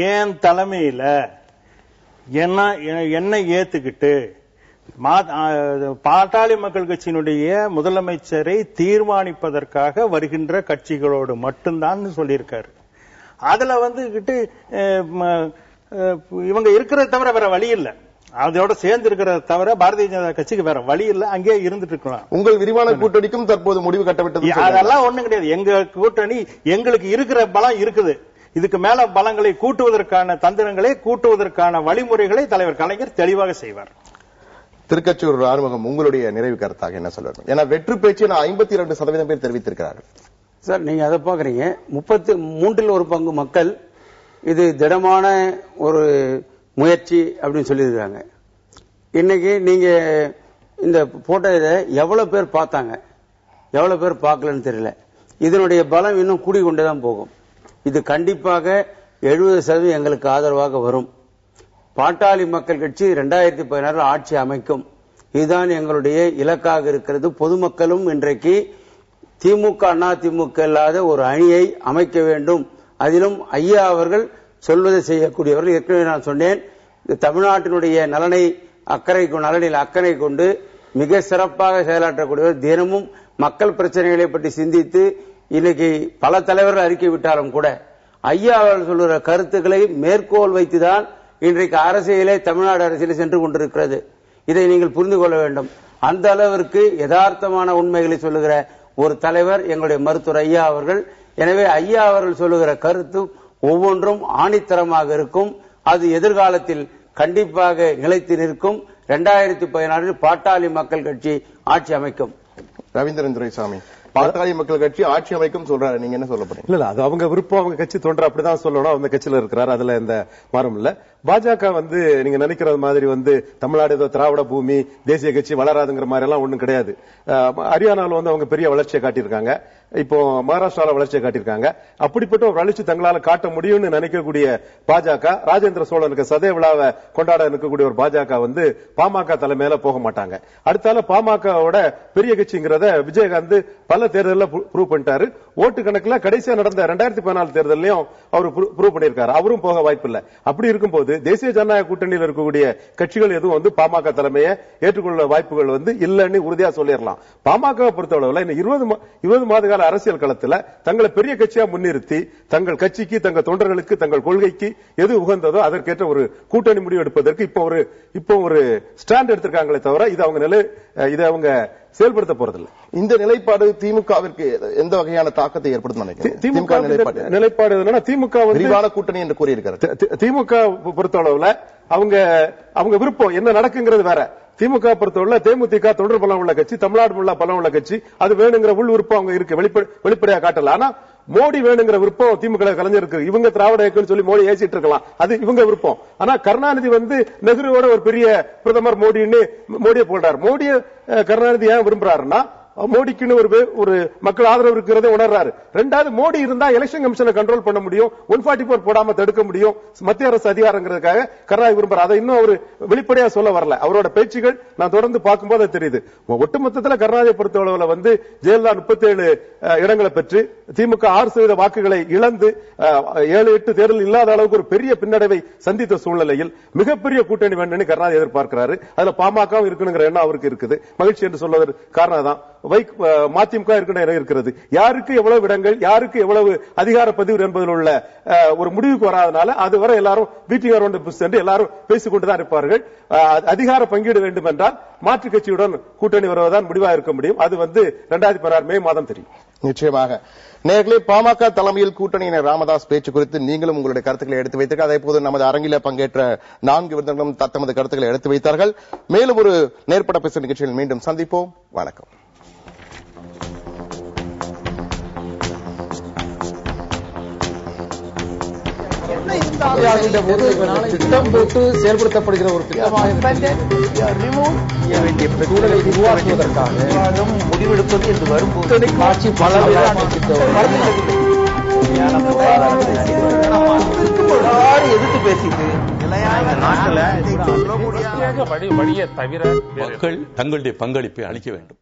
ஏன் தலைமையில என்ன ஏத்துக்கிட்டு பாட்டாளி மக்கள் கட்சியினுடைய முதலமைச்சரை தீர்மானிப்பதற்காக வருகின்ற கட்சிகளோடு மட்டும்தான் சொல்லியிருக்காரு. அதுல வந்துகிட்டு இவங்க இருக்கிறத தவிர வேற வழி இல்லை, அதோட சேர்ந்து இருக்கிறத தவிர பாரதிய ஜனதா கட்சிக்கு வேற வழி இல்லை, அங்கேயே இருந்துட்டு இருக்கலாம். உங்கள் விரிவான கூட்டணிக்கும் தற்போது முடிவு கட்டப்பட்டது. அதெல்லாம் ஒண்ணும் கிடையாது. எங்க கூட்டணி எங்களுக்கு இருக்கிற பலம் இருக்குது. இதுக்கு மேல பலங்களை கூட்டுவதற்கான தந்திரங்களை கூட்டுவதற்கான வழிமுறைகளை தலைவர் கலைஞர் தெளிவாக செய்வார். திருக்கச்சூர் ஆறுமுகம், உங்களுடைய நிறைவு கருத்தாக என்ன சொல்றாங்க? ஏன்னா வெற்று பேச்சு 52% பேர் தெரிவித்திருக்கிறார்கள். சார், நீங்க அதை பாக்குறீங்க. 33% மக்கள் இது திடமான ஒரு முயற்சி அப்படின்னு சொல்லியிருக்காங்க. இன்னைக்கு நீங்க இந்த போட்டோ இதை எவ்வளவு பேர் பார்த்தாங்க, எவ்வளவு பேர் பார்க்கலன்னு தெரியல. இதனுடைய பலம் இன்னும் கூடிக்கொண்டுதான் போகும். இது கண்டிப்பாக 70% எங்களுக்கு ஆதரவாக வரும். பாட்டாளி மக்கள் கட்சி 2016 ஆட்சி அமைக்கும். இதுதான் எங்களுடைய இலக்காக இருக்கிறது. பொதுமக்களும் இன்றைக்கு திமுக அண்ணா திமுக இல்லாத ஒரு அணியை அமைக்க வேண்டும். அதிலும் ஐயா அவர்கள் சொல்வதை செய்யக்கூடியவர்கள். ஏற்கனவே நான் சொன்னேன், தமிழ்நாட்டினுடைய நலனில் அக்கறை கொண்டு மிக சிறப்பாக செயலாற்றக்கூடியவர். தினமும் மக்கள் பிரச்சனைகளை பற்றி சிந்தித்து இன்னைக்கு பல தலைவர்கள் அறிக்கை விட்டாலும் கூட ஐயா அவர்கள் சொல்லுகிற கருத்துக்களை மேற்கோள் வைத்துதான் இன்றைக்கு அரசியலே தமிழ்நாடு அரசியலே சென்று கொண்டிருக்கிறது. இதை நீங்கள் புரிந்து கொள்ள வேண்டும். அந்த அளவிற்கு யதார்த்தமான உண்மைகளை சொல்லுகிற ஒரு தலைவர் எங்களுடைய மருத்துவர் ஐயா அவர்கள். எனவே ஐயா அவர்கள் சொல்லுகிற கருத்து ஒவ்வொன்றும் ஆணித்தரமாக இருக்கும். அது எதிர்காலத்தில் கண்டிப்பாக நிலைத்து நிற்கும். 2016 பாட்டாளி மக்கள் கட்சி ஆட்சி அமைக்கும். ரவீந்திரன் துரைசாமி, பாட்டாளி மக்கள் கட்சி ஆட்சி அமைக்கும் சொல்றாரு, நீங்க என்ன சொல்ல போறீங்க? இல்ல, அது அவங்க விருப்பம், அவங்க கட்சி தோன்ற அப்படிதான் சொல்லணும். அவங்க கட்சியில இருக்கிறாரு, அதுல எந்த மாறும் இல்ல. பாஜக நீங்க நினைக்கிறது மாதிரி தமிழ்நாடு ஏதோ திராவிட பூமி, தேசிய கட்சி வளராதுங்கிற மாதிரி எல்லாம் ஒண்ணும் கிடையாது. ஹரியானால அவங்க பெரிய வளர்ச்சியை காட்டியிருக்காங்க. இப்போ மகாராஷ்டிரால வளர்ச்சியை காட்டியிருக்காங்க. அப்படிப்பட்ட ஒரு வளர்ச்சி தங்களால காட்ட முடியும்னு நினைக்கக்கூடிய பாஜக, ராஜேந்திர சோழனுக்கு சதய விழாவை கொண்டாட இருக்கக்கூடிய ஒரு பாஜக பாமக தலைமையில போக மாட்டாங்க. அடுத்தால பாமகவோட பெரிய கட்சிங்கிறத விஜயகாந்த் பல தேர்தலில் ப்ரூவ் பண்ணிட்டாரு. ஓட்டு கணக்குல கடைசியா நடந்த 2014 தேர்தலையும் அவர் ப்ரூவ் பண்ணியிருக்காரு. அவரும் போக வாய்ப்பு இல்லை. அப்படி இருக்கும்போது தேசிய ஜனநாயக கூட்டணியில் இருக்கக்கூடிய கட்சிகள் எதுவும் பாமக தலைமையை ஏற்றுக்கொள்ள வாய்ப்புகள் இல்லைன்னு உறுதியா சொல்லிடலாம். பாமக பொறுத்தளவுல இன்னும் 20 மாத கால அரசியல் களத்தில் தங்களை பெரிய கட்சியா முன்னிறுத்தி தங்கள் கட்சிக்கு, தங்கள் தொண்டர்களுக்கு, தங்கள் கொள்கைக்கு எது உகந்ததோ அதற்கேற்ற ஒரு கூட்டணி முடிவு எடுப்பதற்கு இப்போ ஒரு ஸ்டாண்ட் எடுத்திருக்காங்களே தவிர இதை அவங்க செயல்படுத்த போறதில்லை. இந்த நிலைப்பாடு திமுகவிற்கு எந்த வகையான தாக்கத்தை ஏற்படுத்தும் நினைக்கிறேன்? திமுக நிலைப்பாடு என்னன்னா, திமுக விரிவான கூட்டணி என்று கூறியிருக்கிறார். திமுக பொறுத்தளவுல அவங்க விருப்பம் என்ன நடக்குங்கிறது வேற. திமுக பொறுத்தவரை தேமுதிக தொடர் பலம் உள்ள கட்சி, தமிழ்நாடு பலம் உள்ள கட்சி. அது வேணுங்கிற உள் விருப்பம் அவங்க இருக்கு, வெளிப்படையா காட்டல. ஆனா மோடி வேணுங்கிற விருப்பம் திமுக கலைஞருக்கு. இவங்க திராவிட இயக்கம்னு சொல்லி மோடி ஏசிட்டு இருக்கலாம், அது இவங்க விருப்பம். ஆனா கருணாநிதி நெஹ்ருவோட ஒரு பெரிய பிரதமர் மோடியை போடுறாரு. மோடியை கருணாநிதி ஏன் விரும்புறாருன்னா, மோடிக்குன்னு ஒரு மக்கள் ஆதரவு இருக்கிறத உணர்றாரு. ரெண்டாவது, மோடி இருந்தா எலெக்ஷன் கமிஷனை கண்ட்ரோல் பண்ண முடியும், 144 போடாம தடுக்க முடியும், மத்திய அரசு அதிகாரங்கிறதுக்காக கருணாநிதி விரும்புறாரு. அதை இன்னும் அவர் வெளிப்படையா சொல்ல வரல. அவரோட பேச்சுகள் நான் தொடர்ந்து பார்க்கும்போது தெரியுது. ஒட்டுமொத்தத்தில் கருணாநிதியை பொறுத்தளவுல ஜெயலலிதா 37 இடங்களை பெற்று திமுக 6% வாக்குகளை இழந்து 7-8 தேர்தல் இல்லாத அளவுக்கு ஒரு பெரிய பின்னடைவை சந்தித்த சூழ்நிலையில் மிகப்பெரிய கூட்டணி வேண்டும் கருணாநிதி எதிர்பார்க்கிறாரு. அதுல பாமக இருக்கணுங்கிற எண்ணம் அவருக்கு இருக்குது. மகிழ்ச்சி என்று சொல்வதற்கு காரணம் தான் மதிமுக இருக்கிறது. யாருக்கு எவ்வளவு இடங்கள், யாருக்கு எவ்வளவு அதிகார பதிவு என்பதில் உள்ள ஒரு முடிவுக்கு வராதனால அதுவரை எல்லாரும் வீட்டுக்கு எல்லாரும் பேசிக்கொண்டுதான் இருப்பார்கள். அதிகார பங்கீடு வேண்டும் என்றால் மாற்றுக் கட்சியுடன் கூட்டணி வருவதுதான் முடிவாக இருக்க முடியும். அது 2016 மே மாதம் தெரியும். நிச்சயமாக. நேர்களே, பாமக தலைமையில் கூட்டணியினர் ராமதாஸ் பேச்சு குறித்து நீங்களும் உங்களுடைய கருத்துக்களை எடுத்து வைத்தீர்கள். அதே போது நமது அரங்கில பங்கேற்ற 4 விருந்தினர்களும் தத்தமது கருத்துக்களை எடுத்து வைத்தார்கள். மேலும் ஒரு நேர்பட பேசும் நிகழ்ச்சியில் மீண்டும் சந்திப்போம். வணக்கம். திட்டம் போட்டு செயல்படுத்தப்படுகிற ஒரு திட்டமாக சூழலை உருவாக்குவதற்காக முடிவெடுப்பது என்று வரும்போது காட்சி பல எதிர்த்து பேசிட்டு மக்கள் தங்களுடைய பங்களிப்பை அளிக்க வேண்டும்.